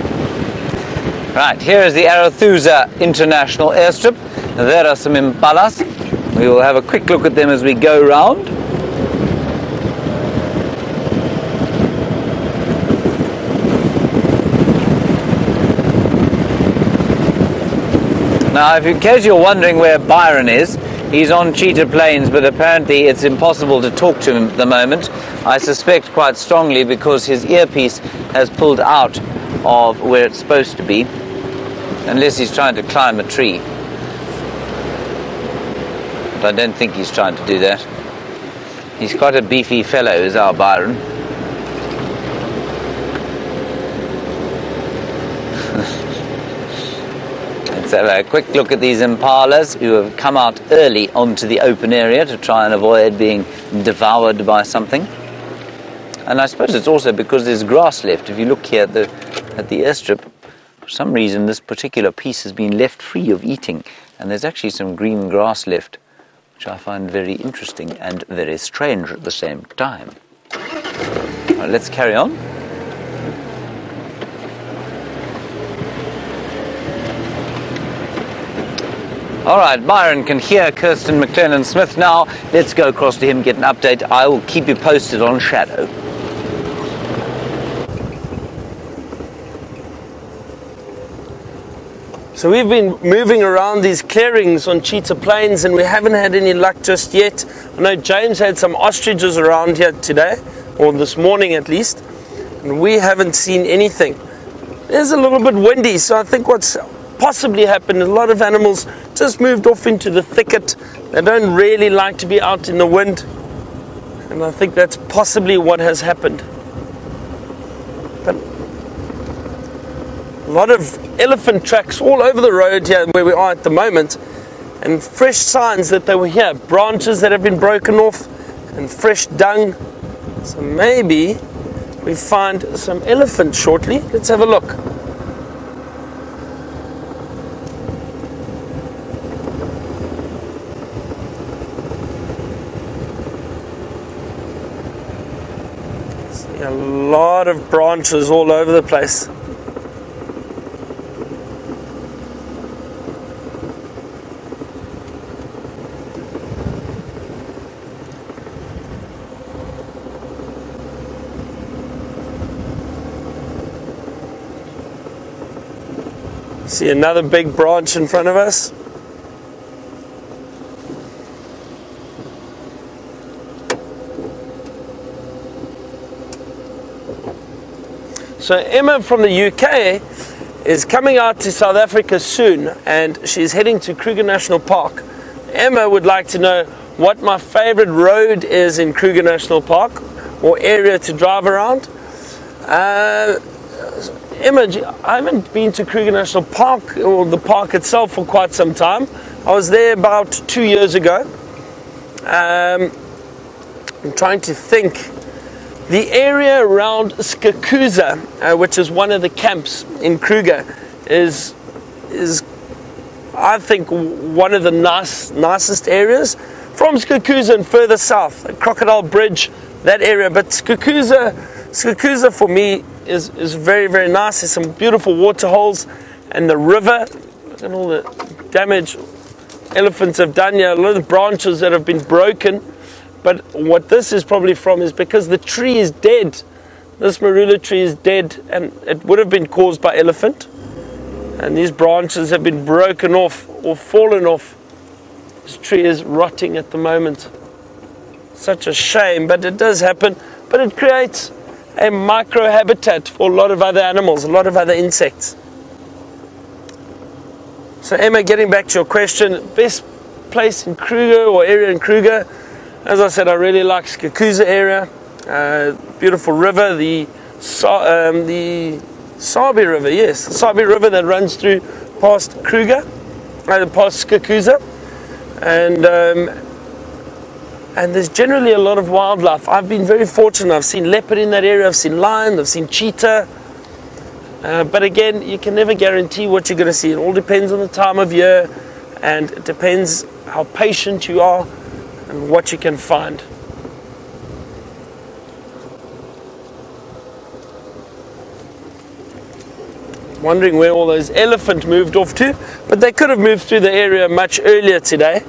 S1: Right, here is the Arathusa International Airstrip. There are some impalas. We will have a quick look at them as we go round. Now, in case you're wondering where Byron is, he's on Cheetah Plains, but apparently it's impossible to talk to him at the moment. I suspect quite strongly because his earpiece has pulled out of where it's supposed to be, unless he's trying to climb a tree. But I don't think he's trying to do that. He's quite a beefy fellow, is our Byron. Let's have a quick look at these impalas who have come out early onto the open area to try and avoid being devoured by something. And I suppose it's also because there's grass left. If you look here at the airstrip, for some reason this particular piece has been left free of eating, and there's actually some green grass left, which I find very interesting and very strange at the same time. Right, let's carry on. All right, Byron can hear Kirsten McLennan Smith now. Let's go across to him, get an update. I will keep you posted on Shadow.
S2: So we've been moving around these clearings on Cheetah Plains and we haven't had any luck just yet. I know James had some ostriches around here today, or this morning at least, and we haven't seen anything. It's a little bit windy, so I think what's possibly happened, a lot of animals just moved off into the thicket. They don't really like to be out in the wind, and I think that's possibly what has happened. But a lot of elephant tracks all over the road here where we are at the moment, and fresh signs that they were here, branches that have been broken off and fresh dung. So maybe we find some elephant shortly. Let's have a look. See a lot of branches all over the place. See another big branch in front of us. So Emma from the UK is coming out to South Africa soon, and she's heading to Kruger National Park. Emma would like to know what my favorite road is in Kruger National Park, or area to drive around. Emma, I haven't been to Kruger National Park, or the park itself, for quite some time. I was there about 2 years ago. I'm trying to think. The area around Skakuza, which is one of the camps in Kruger, is I think one of the nicest areas. From Skakuza and further south, Crocodile Bridge, that area. But Skakuza for me is very, very nice. There's some beautiful water holes, and the river. Look at all the damage elephants have done here. A lot of the branches that have been broken. But what this is probably from is because the tree is dead. This marula tree is dead, and it would have been caused by elephant. And these branches have been broken off or fallen off. This tree is rotting at the moment. Such a shame, but it does happen. But it creates a micro habitat for a lot of other animals, a lot of other insects. So Emma, getting back to your question, best place in Kruger or area in Kruger, as I said, I really like Skakuza area. Beautiful river, the Sabi River, yes, the Sabi River that runs through past Kruger, past Skakuza, and there's generally a lot of wildlife. I've been very fortunate. I've seen leopard in that area, I've seen lion, I've seen cheetah. But again, you can never guarantee what you're going to see. It all depends on the time of year, and it depends how patient you are and what you can find. Wondering where all those elephant moved off to, but they could have moved through the area much earlier today.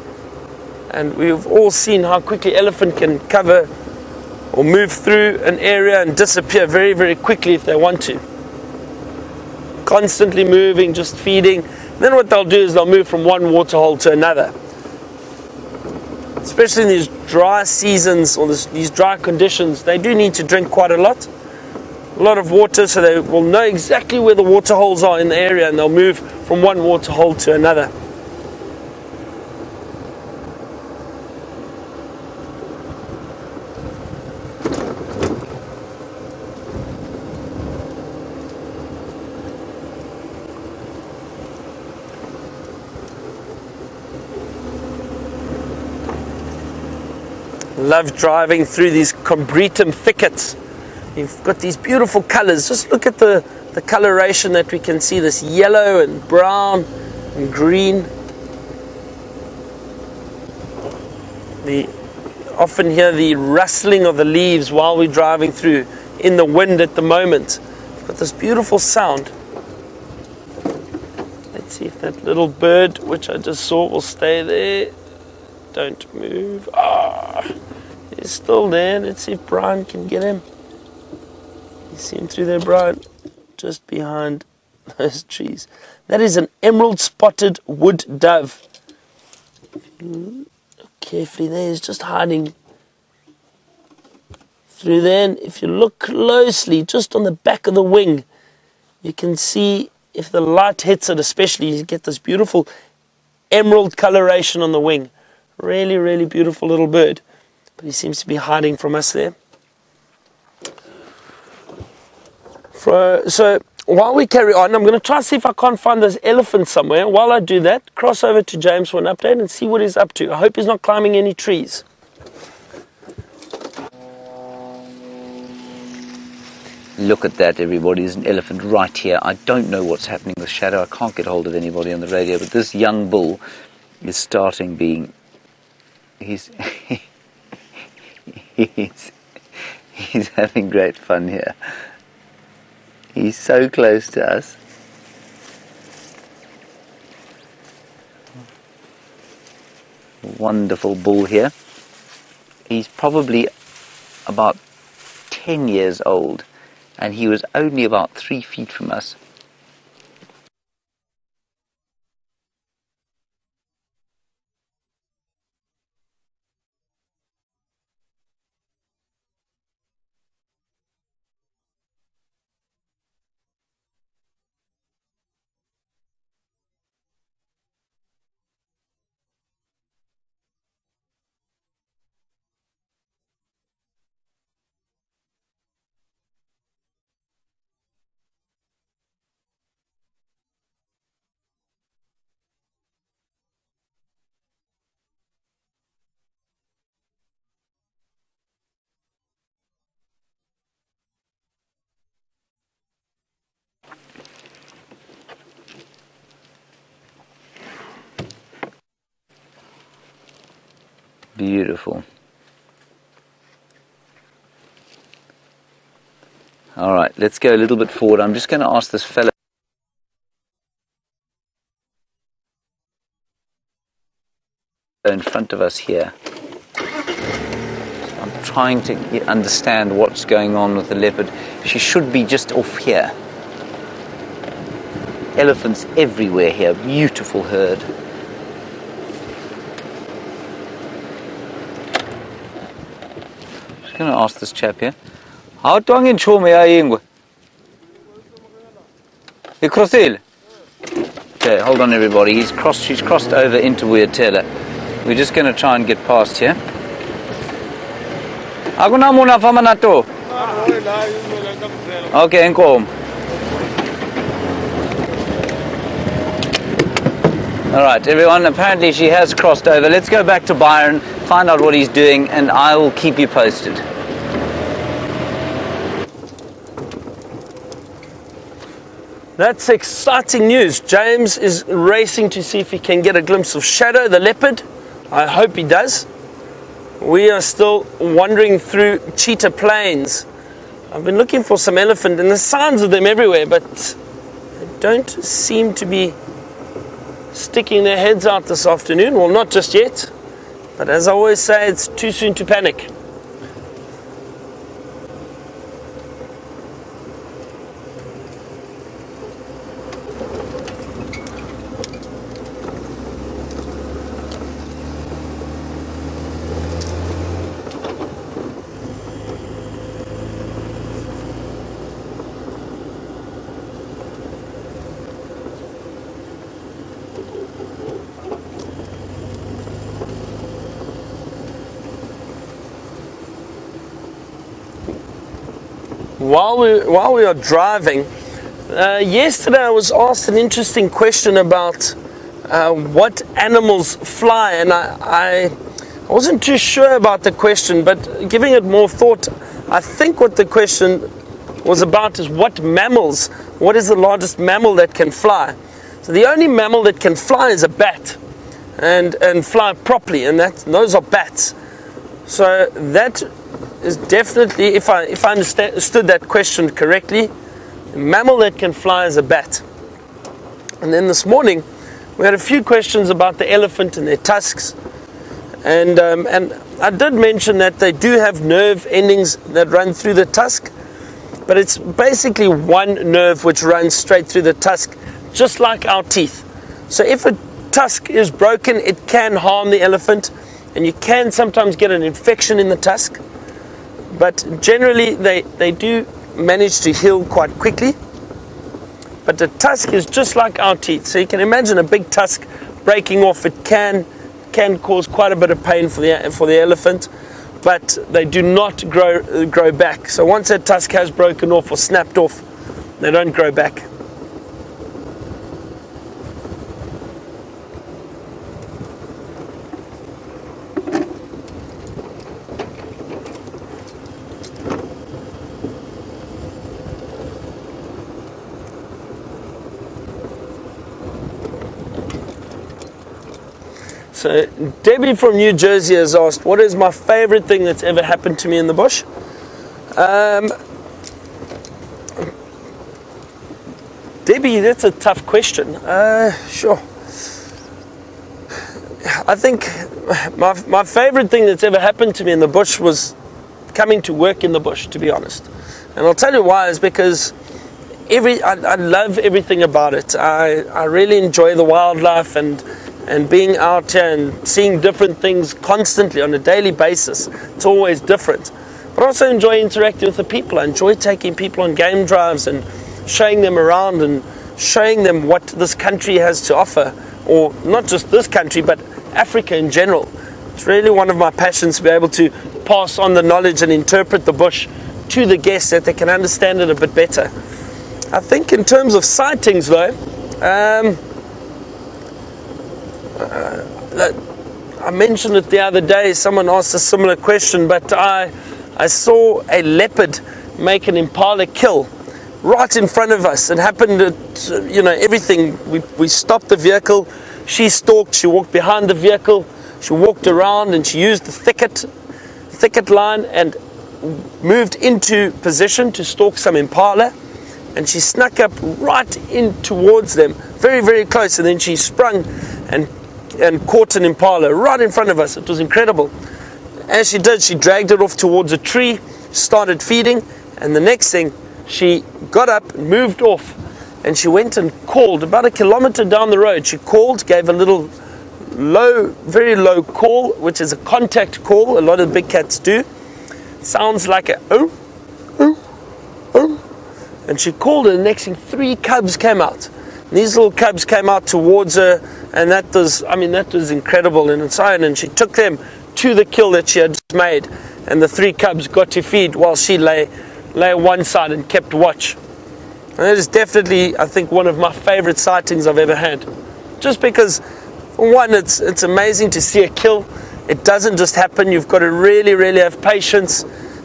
S2: And we've all seen how quickly elephant can cover or move through an area and disappear very, very quickly if they want to. Constantly moving, just feeding. Then what they'll do is they'll move from one waterhole to another. Especially in these dry seasons or these dry conditions, they do need to drink quite a lot of water, so they will know exactly where the water holes are in the area, and they'll move from one water hole to another. Love driving through these combretum thickets. You've got these beautiful colors. Just look at the coloration that we can see, this yellow and brown and green. Often hear the rustling of the leaves while we're driving through in the wind at the moment. We've got this beautiful sound. Let's see if that little bird, which I just saw, will stay there. Don't move. He's still there. Let's see if Brian can get him. You see him through there, Brian? Just behind those trees. That is an emerald spotted wood dove. Look carefully there, he's just hiding through there. And if you look closely, just on the back of the wing, you can see, if the light hits it especially, you get this beautiful emerald coloration on the wing. Really, really beautiful little bird. But he seems to be hiding from us there. So while we carry on, I'm going to try to see if I can't find those elephants somewhere. While I do that, cross over to James for an update and see what he's up to. I hope he's not climbing any trees.
S1: Look at that, everybody. There's an elephant right here. I don't know what's happening with Shadow. I can't get hold of anybody on the radio, but this young bull is starting being... He's having great fun here. He's so close to us. Wonderful bull here. He's probably about 10 years old, and he was only about 3 feet from us. Beautiful. All right, let's go a little bit forward. I'm just going to ask this fellow in front of us here. I'm trying to understand what's going on with the leopard. She should be just off here. Elephants everywhere here. Beautiful herd. Just going to ask this chap here. How long in show me are you? You crossed it? Okay, hold on everybody. She's crossed over into WildEarthTV. We're just going to try and get past here. Ako na muna fama na to. Okay, come. Alright, everyone, apparently she has crossed over. Let's go back to Byron, find out what he's doing, and I will keep you posted.
S2: That's exciting news. James is racing to see if he can get a glimpse of Shadow, the leopard. I hope he does. We are still wandering through Cheetah Plains. I've been looking for some elephant, and there's signs of them everywhere, but they don't seem to be sticking their heads out this afternoon. Well, not just yet, but as I always say, it's too soon to panic. While we are driving, yesterday I was asked an interesting question about what animals fly, and I wasn't too sure about the question, but giving it more thought, I think what the question was about is what is the largest mammal that can fly? So the only mammal that can fly is a bat, and fly properly, and those are bats. So that is definitely, if I understood that question correctly, a mammal that can fly is a bat. And then this morning we had a few questions about the elephant and their tusks, and I did mention that they do have nerve endings that run through the tusk, but it's basically one nerve which runs straight through the tusk, just like our teeth. So if a tusk is broken, it can harm the elephant, and you can sometimes get an infection in the tusk. But generally they do manage to heal quite quickly. But the tusk is just like our teeth. So you can imagine a big tusk breaking off. It can cause quite a bit of pain for the elephant, but they do not grow back. So once that tusk has broken off or snapped off, they don't grow back. So Debbie from New Jersey has asked, what is my favorite thing that's ever happened to me in the bush? Debbie, that's a tough question. Sure. I think my favorite thing that's ever happened to me in the bush was coming to work in the bush, to be honest. And I'll tell you why, is because I love everything about it. I really enjoy the wildlife and being out here and seeing different things constantly on a daily basis. It's always different. But I also enjoy interacting with the people. I enjoy taking people on game drives and showing them around and showing them what this country has to offer, or not just this country, but Africa in general. It's really one of my passions to be able to pass on the knowledge and interpret the bush to the guests that they can understand it a bit better. I think in terms of sightings though, I mentioned it the other day, someone asked a similar question, but I saw a leopard make an impala kill right in front of us. It happened at, everything. We stopped the vehicle, she stalked, she walked behind the vehicle, She walked around and she used the thicket line and moved into position to stalk some impala, and she snuck up right in towards them, very, very close, and then she sprung and caught an impala right in front of us. It was incredible. As she did, she dragged it off towards a tree, started feeding, and the next thing, she got up and moved off, and she went and called about 1 kilometer down the road. She called, gave a little low, very low call, which is a contact call. A lot of big cats do. Sounds like a oh, oh, oh. And she called, and the next thing, 3 cubs came out. And these little cubs came out towards her, and that was incredible in its own. And she took them to the kill that she had just made, and the 3 cubs got to feed while she lay one side and kept watch. And that is definitely, I think, one of my favorite sightings I've ever had. Just because, for one, it's amazing to see a kill. It doesn't just happen. You've got to really, really have patience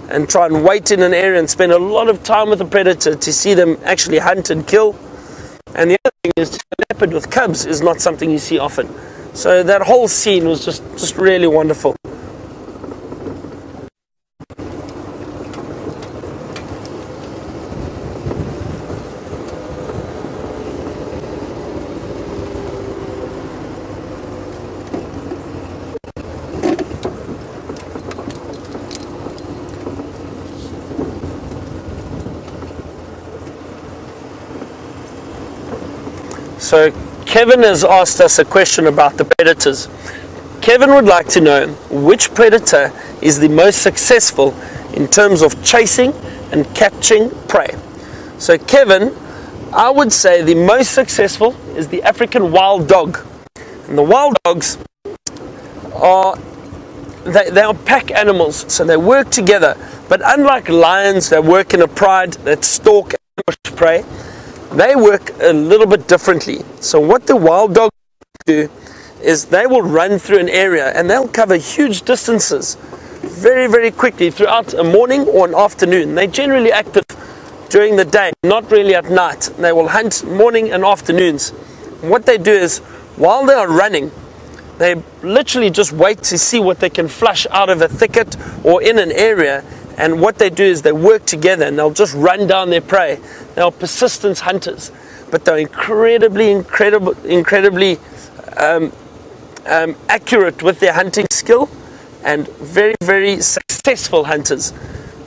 S2: and try and wait in an area and spend a lot of time with the predator to see them actually hunt and kill. And the other thing is, a leopard with cubs is not something you see often. So that whole scene was just really wonderful. So Kevin has asked us a question about the predators. Kevin would like to know which predator is the most successful in terms of chasing and catching prey. So Kevin, I would say the most successful is the African wild dog. And the wild dogs are they are pack animals, so they work together. But unlike lions that work in a pride, that stalk and ambush prey, they work a little bit differently. So what the wild dogs do is they will run through an area and they'll cover huge distances very, very quickly throughout a morning or an afternoon. They're generally active during the day, not really at night. They will hunt morning and afternoons. And what they do is, while they are running, they literally just wait to see what they can flush out of a thicket or in an area. And what they do is they work together and they'll just run down their prey. They are persistent hunters, but they're incredibly accurate with their hunting skill and very, very successful hunters.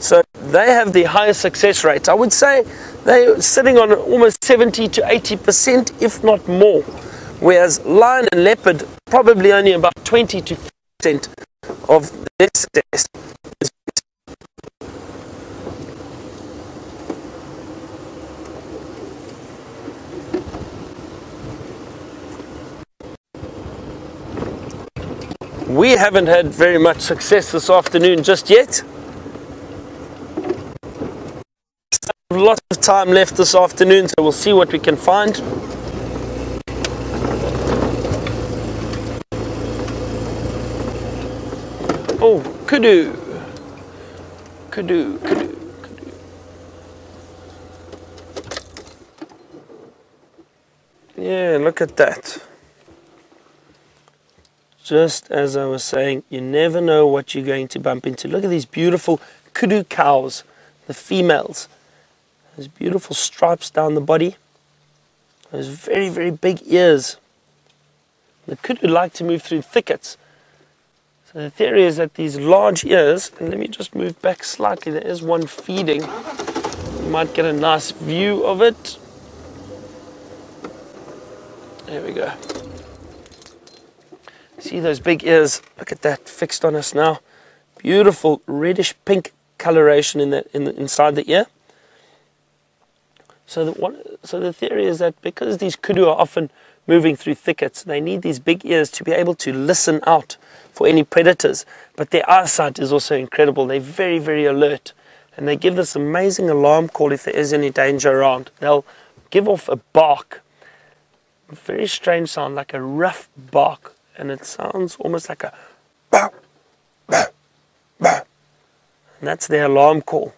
S2: So they have the highest success rate. I would say they're sitting on almost 70 to 80%, if not more. Whereas lion and leopard, probably only about 20 to 50% of their success. We haven't had very much success this afternoon just yet. Lots of time left this afternoon, so we'll see what we can find. Oh, kudu. Kudu, kudu, kudu. Yeah, look at that. Just as I was saying, you never know what you're going to bump into. Look at these beautiful kudu cows, the females. Those beautiful stripes down the body. Those very, very big ears. The kudu like to move through thickets. So the theory is that these large ears, and let me just move back slightly, there is one feeding. You might get a nice view of it. There we go. See those big ears? Look at that, fixed on us now. Beautiful reddish pink coloration inside the ear. So the theory is that because these kudu are often moving through thickets, they need these big ears to be able to listen out for any predators. But their eyesight is also incredible. They're very, very alert. And they give this amazing alarm call if there is any danger around. They'll give off a bark. A very strange sound, like a rough bark. And it sounds almost like a bow, bow, bow. And that's their alarm call.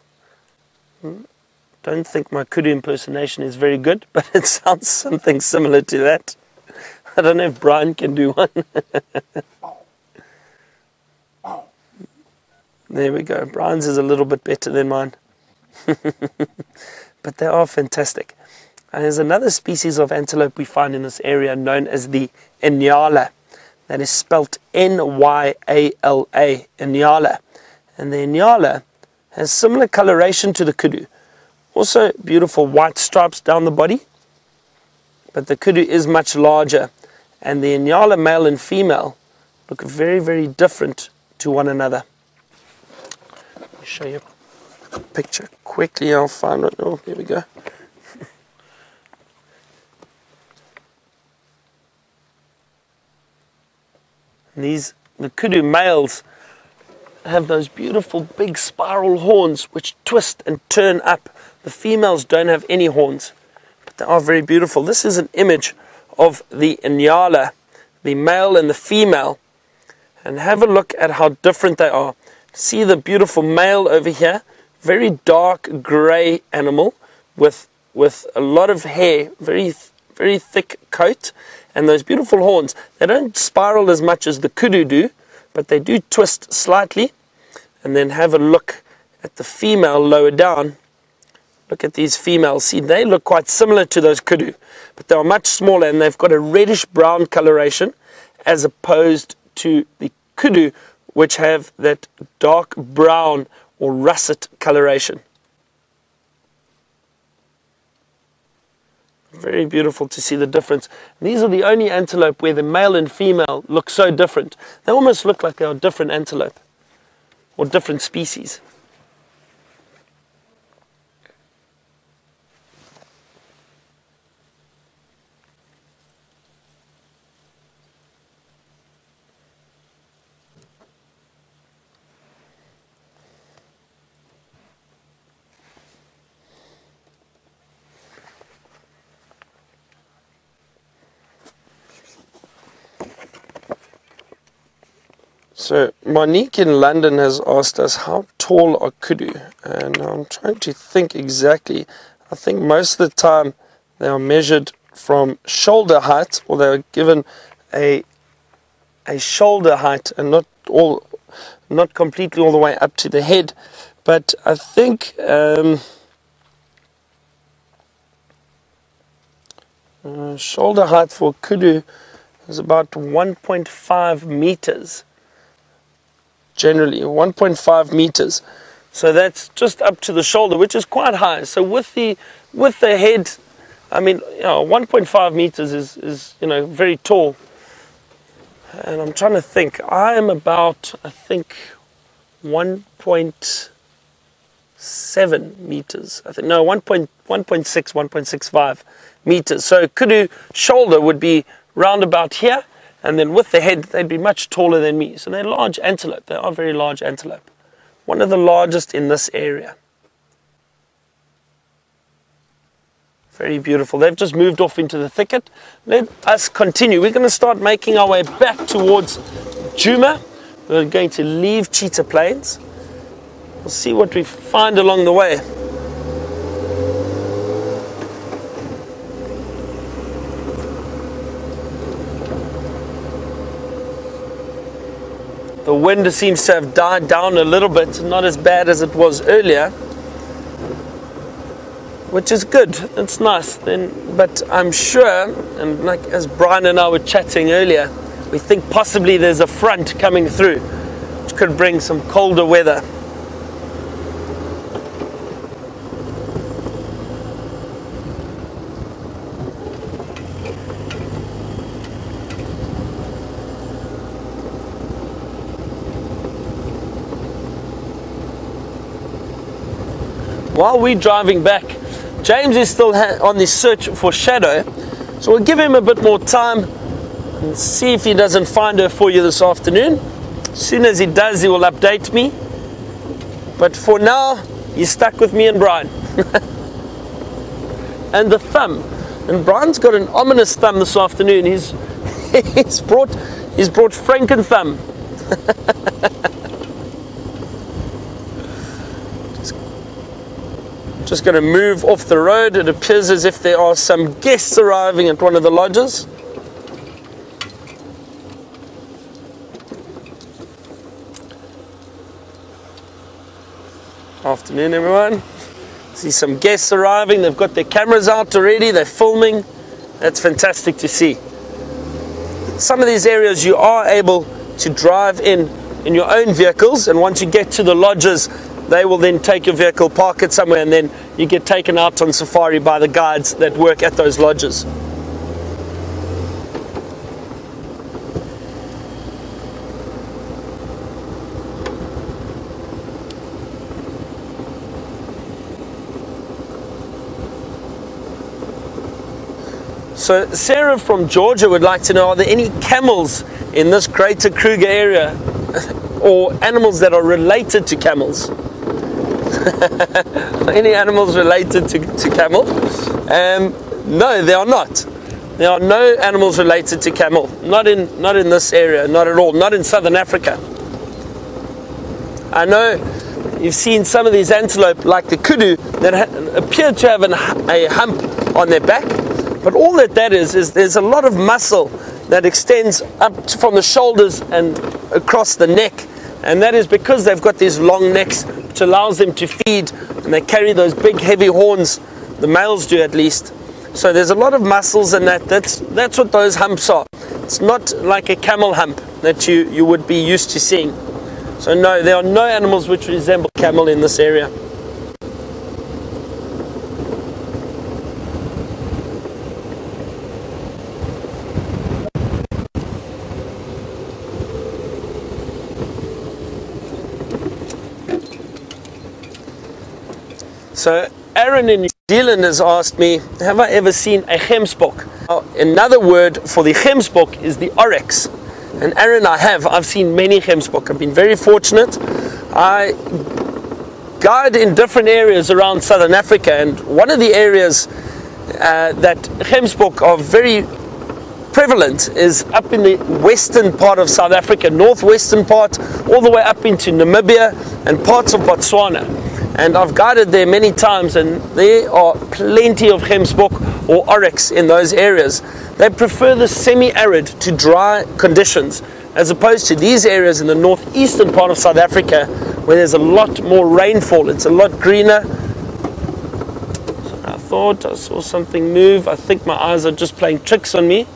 S2: Don't think my kudu impersonation is very good, but it sounds something similar to that. I don't know if Brian can do one. There we go. Brian's is a little bit better than mine. But they are fantastic. And there's another species of antelope we find in this area known as the Inyala. That is spelt N-Y-A-L-A, Inyala. And the Inyala has similar coloration to the kudu. Also beautiful white stripes down the body. But the kudu is much larger. And the Inyala male and female look very, very different to one another. Let me show you a picture quickly. I'll find it. Oh, here we go. The kudu males have those beautiful big spiral horns which twist and turn up. The females don't have any horns, but they are very beautiful. This is an image of the Inyala, the male and the female, and have a look at how different they are. See the beautiful male over here, very dark grey animal with a lot of hair, very thick coat, and those beautiful horns. They don't spiral as much as the kudu do, but they do twist slightly. And then have a look at the female lower down. Look at these females. See, they look quite similar to those kudu, but they are much smaller and they've got a reddish brown coloration as opposed to the kudu, which have that dark brown or russet coloration. Very beautiful to see the difference. These are the only antelope where the male and female look so different. They almost look like they are different antelope or different species. So Monique in London has asked us, how tall are kudu? And I'm trying to think exactly. I think most of the time they are measured from shoulder height, or they are given a shoulder height and not completely all the way up to the head. But I think shoulder height for kudu is about 1.5 meters. Generally 1.5 meters, so that's just up to the shoulder, which is quite high. So with the head, I mean, 1.5 meters is very tall. And I'm trying to think. I am about, I think, 1.7 meters. I think 1.6, 1.65 meters. So kudu shoulder would be round about here. And then with the head, they'd be much taller than me. So they're large antelope. They are very large antelope. One of the largest in this area. Very beautiful. They've just moved off into the thicket. Let us continue. We're going to start making our way back towards Djuma. We're going to leave Cheetah Plains. We'll see what we find along the way. The wind seems to have died down a little bit, not as bad as it was earlier, which is good. It's nice. But I'm sure, and like as Brian and I were chatting earlier, we think possibly there's a front coming through, which could bring some colder weather. While we're driving back, James is still on the search for Shadow, so we'll give him a bit more time and see if he doesn't find her for you this afternoon. As soon as he does, he will update me. But for now, he's stuck with me and Brian. And the thumb. And Brian's got an ominous thumb this afternoon. He's brought Franken thumb. Just going to move off the road. It appears as if there are some guests arriving at one of the lodges. Afternoon, everyone. See some guests arriving. They've got their cameras out already. They're filming. That's fantastic to see. Some of these areas you are able to drive in your own vehicles, and once you get to the lodges, they will then take your vehicle, park it somewhere, and then you get taken out on safari by the guides that work at those lodges. So Sarah from Georgia would like to know, are there any camels in this greater Kruger area or animals that are related to camels? Any animals related to camel? No, they are not. There are no animals related to camel. Not in this area, not at all. Not in southern Africa. I know you've seen some of these antelope, like the kudu, that appear to have a hump on their back. But all that is there's a lot of muscle that extends up from the shoulders and across the neck. And that is because they've got these long necks, which allows them to feed, and they carry those big heavy horns, the males do at least. So there's a lot of muscles, and that's what those humps are. It's not like a camel hump that you would be used to seeing. So no, there are no animals which resemble camel in this area. So Aaron in New Zealand has asked me, have I ever seen a gemsbok? Another word for the gemsbok is the oryx. And Aaron, I've seen many gemsbok. I've been very fortunate. I guide in different areas around southern Africa, and one of the areas that gemsbok are very prevalent is up in the western part of South Africa, northwestern part, all the way up into Namibia and parts of Botswana. And I've guided there many times, and there are plenty of gemsbok or oryx in those areas. They prefer the semi-arid to dry conditions, as opposed to these areas in the northeastern part of South Africa, where there's a lot more rainfall. It's a lot greener. So I thought I saw something move. I think my eyes are just playing tricks on me.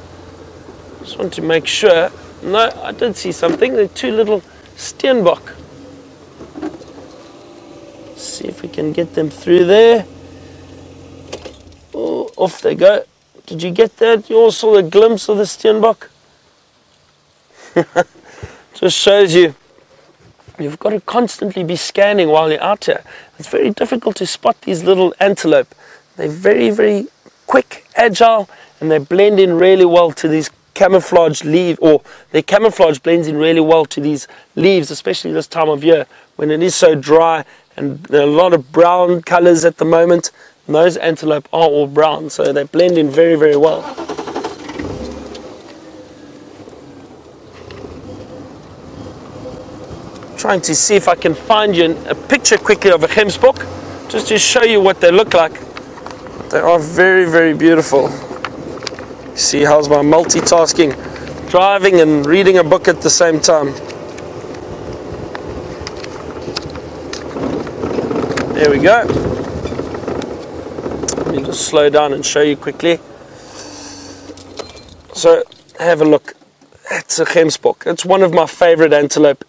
S2: Just want to make sure. No, I did see something. There are two little steenbok. See if we can get them through there. Oh, off they go. Did you get that? You all saw the glimpse of the steenbok? Just shows you've got to constantly be scanning while you're out here. It's very difficult to spot these little antelope. They're very, very quick, agile, and they blend in really well to these camouflage leaves, or their camouflage blends in really well to these leaves, especially this time of year when it is so dry. And there are a lot of brown colors at the moment. And those antelope are all brown, so they blend in very, very well. Trying to see if I can find you a picture quickly of a gemsbok, just to show you what they look like. They are very, very beautiful. See, how's my multitasking? Driving and reading a book at the same time. There we go. Let me just slow down and show you quickly. So, have a look. That's a gemsbok. It's one of my favorite antelope.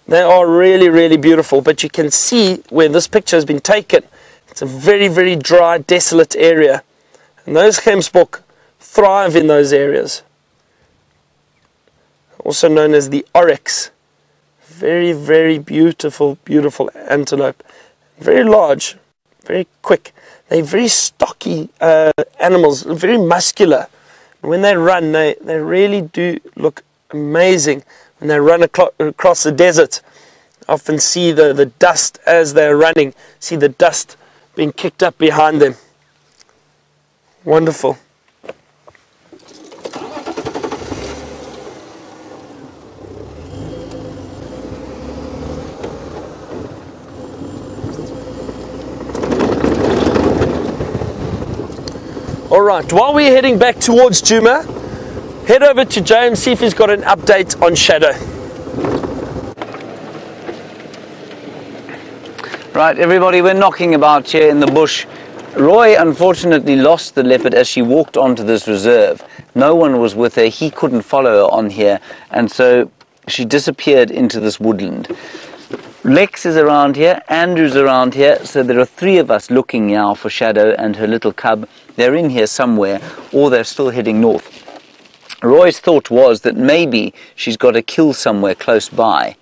S2: They are really, really beautiful, but you can see where this picture has been taken. It's a very, very dry, desolate area. And those gemsbok thrive in those areas. Also known as the oryx. Very, very beautiful, beautiful antelope. Very large, very quick. They're very stocky animals, very muscular. When they run, they really do look amazing. When they run across the desert, I often see the dust as they're running, see the dust being kicked up behind them. Wonderful. Alright, while we're heading back towards Djuma, head over to Jay and see if he's got an update on Shadow.
S1: Right, everybody, we're knocking about here in the bush. Roy unfortunately lost the leopard as she walked onto this reserve. No one was with her. He couldn't follow her on here, and so she disappeared into this woodland. Lex is around here, Andrew's around here, so there are three of us looking now for Shadow and her little cub. They're in here somewhere, or they're still heading north. Roy's thought was that maybe she's got a kill somewhere close by,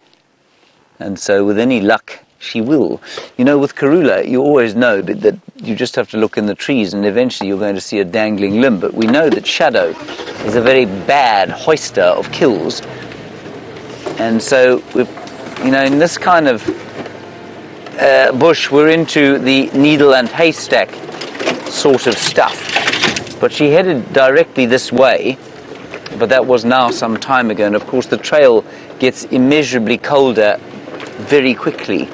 S1: and so with any luck she will. You know, with Karula, you always know that you just have to look in the trees and eventually you're going to see a dangling limb. But we know that Shadow is a very bad hoister of kills. And so, you know, in this kind of bush, we're into the needle and haystack sort of stuff. But she headed directly this way, but that was now some time ago. And of course, the trail gets immeasurably colder very quickly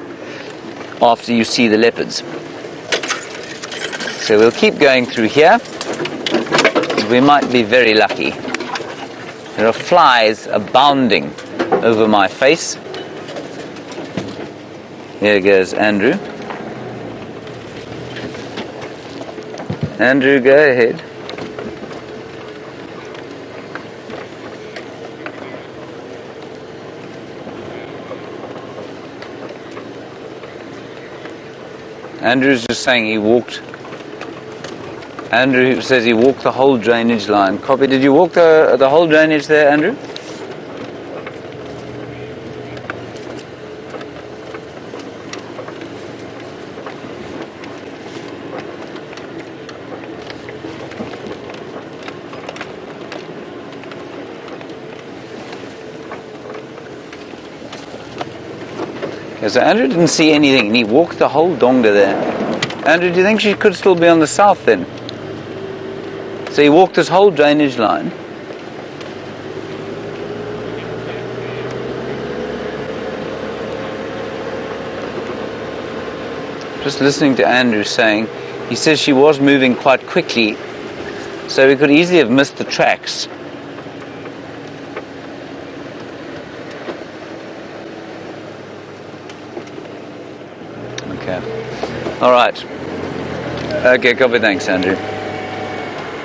S1: after you see the leopards. So we'll keep going through here. We might be very lucky. There are flies abounding over my face. Here goes Andrew. Andrew, go ahead. Andrew's just saying he walked. Andrew says he walked the whole drainage line. Copy. Did you walk the whole drainage there, Andrew? So Andrew didn't see anything, and he walked the whole donga there. Andrew, do you think she could still be on the south then? So he walked this whole drainage line. Just listening to Andrew saying, he says she was moving quite quickly, so we could easily have missed the tracks. All right. Okay, copy. Thanks, Andrew.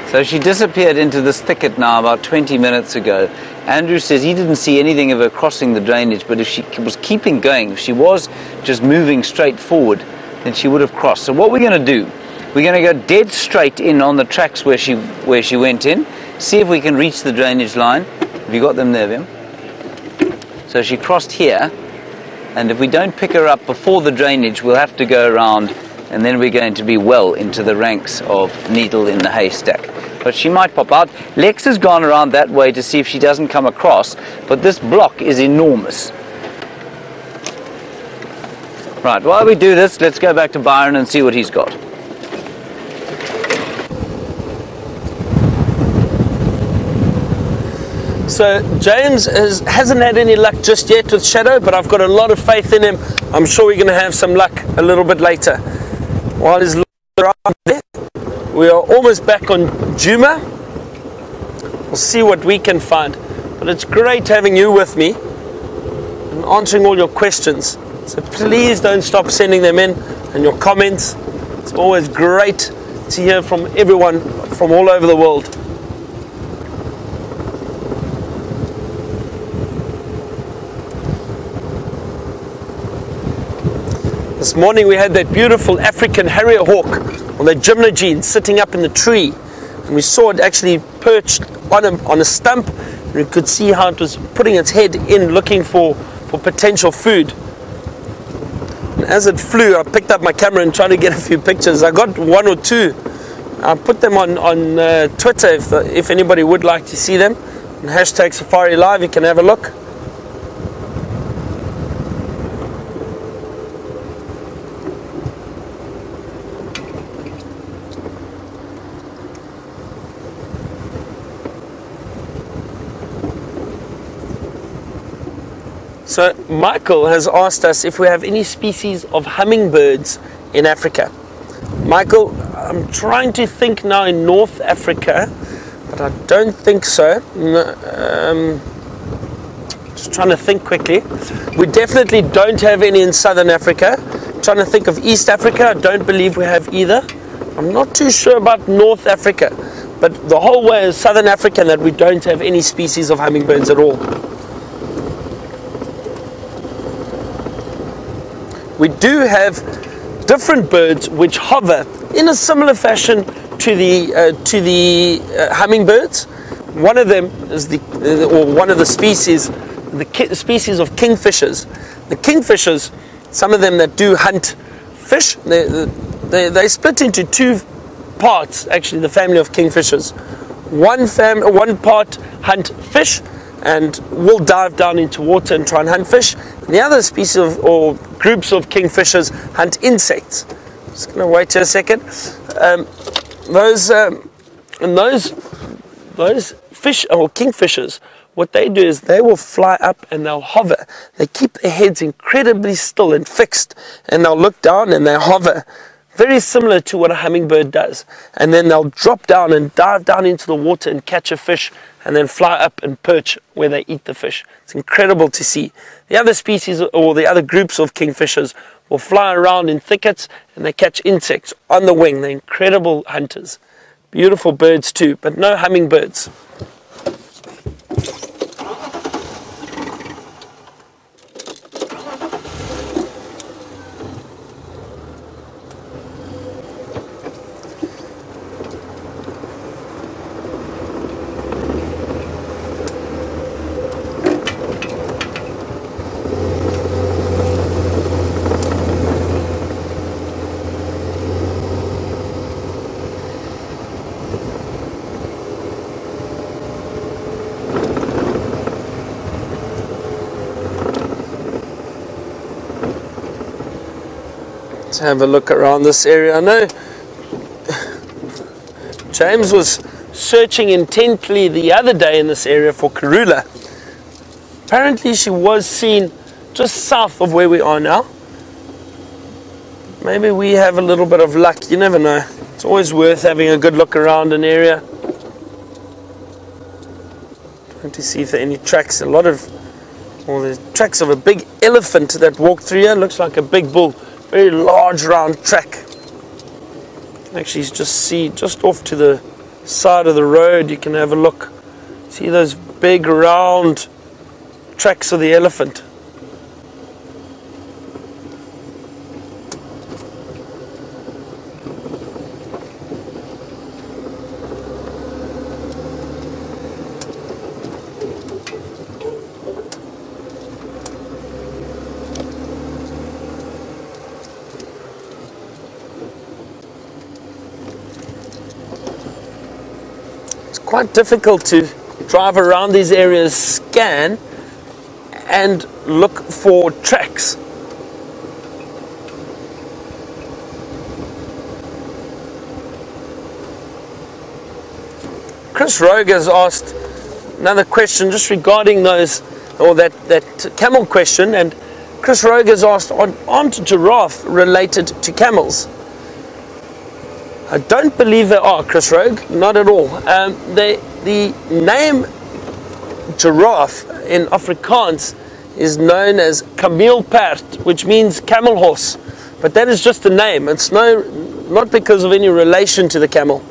S1: So she disappeared into this thicket now about 20 minutes ago. Andrew says he didn't see anything of her crossing the drainage, but if she was keeping going, if she was just moving straight forward, then she would have crossed. So what we're going to do, we're going to go dead straight in on the tracks where she went in, see if we can reach the drainage line. Have you got them there, Vim? So she crossed here, and if we don't pick her up before the drainage, we'll have to go around, and then we're going to be well into the ranks of needle in the haystack. But she might pop out. Lex has gone around that way to see if she doesn't come across, but this block is enormous. Right, while we do this, let's go back to Byron and see what he's got.
S2: So James hasn't had any luck just yet with Shadow, but I've got a lot of faith in him. I'm sure we're going to have some luck a little bit later. While he's around there, we are almost back on Djuma. We'll see what we can find. But it's great having you with me and answering all your questions. So please don't stop sending them in and your comments. It's always great to hear from everyone from all over the world. This morning we had that beautiful African harrier hawk on the Djuma gene sitting up in the tree, and we saw it actually perched on a stump, and we could see how it was putting its head in looking for potential food. And as it flew, I picked up my camera and tried to get a few pictures. I got one or two. I put them on Twitter if anybody would like to see them. And hashtag Safari Live, you can have a look. So Michael has asked us if we have any species of hummingbirds in Africa. Michael, I'm trying to think now in North Africa, but I don't think so. Just trying to think quickly. We definitely don't have any in Southern Africa. trying to think of East Africa. I don't believe we have either. I'm not too sure about North Africa, but the whole way is Southern Africa that we don't have any species of hummingbirds at all. We do have different birds which hover in a similar fashion to the hummingbirds. One of them is one of the species, species of kingfishers. The kingfishers, some of them that do hunt fish, they split into two parts, actually, the family of kingfishers. One part hunt fish and will dive down into water and try and hunt fish. And the other species or groups of kingfishers hunt insects. Just going to wait here a second. Those fish or kingfishers, what they do is they will fly up and they'll hover. They keep their heads incredibly still and fixed, and they'll look down and they hover. Very similar to what a hummingbird does. And then they'll drop down and dive down into the water and catch a fish, and then fly up and perch where they eat the fish. It's incredible to see. The other species or the other groups of kingfishers will fly around in thickets and they catch insects on the wing. They're incredible hunters. Beautiful birds too, but no hummingbirds. Let's have a look around this area. I know James was searching intently the other day in this area for Karula. Apparently she was seen just south of where we are now. Maybe we have a little bit of luck, you never know. It's always worth having a good look around an area. Trying to see if there are any tracks. The tracks of a big elephant that walked through here. Looks like a big bull. Very large round track. Actually, just off to the side of the road, you can have a look. See those big round tracks of the elephant. Quite difficult to drive around these areas, scan and look for tracks. Chris Rogue has asked another question just regarding those, or that camel question, and Chris Rogue has asked, aren't giraffe related to camels? I don't believe they are, Chris Rogue, not at all. The name giraffe in Afrikaans is known as kameelperd, which means camel horse. But that is just a name. It's not because of any relation to the camel.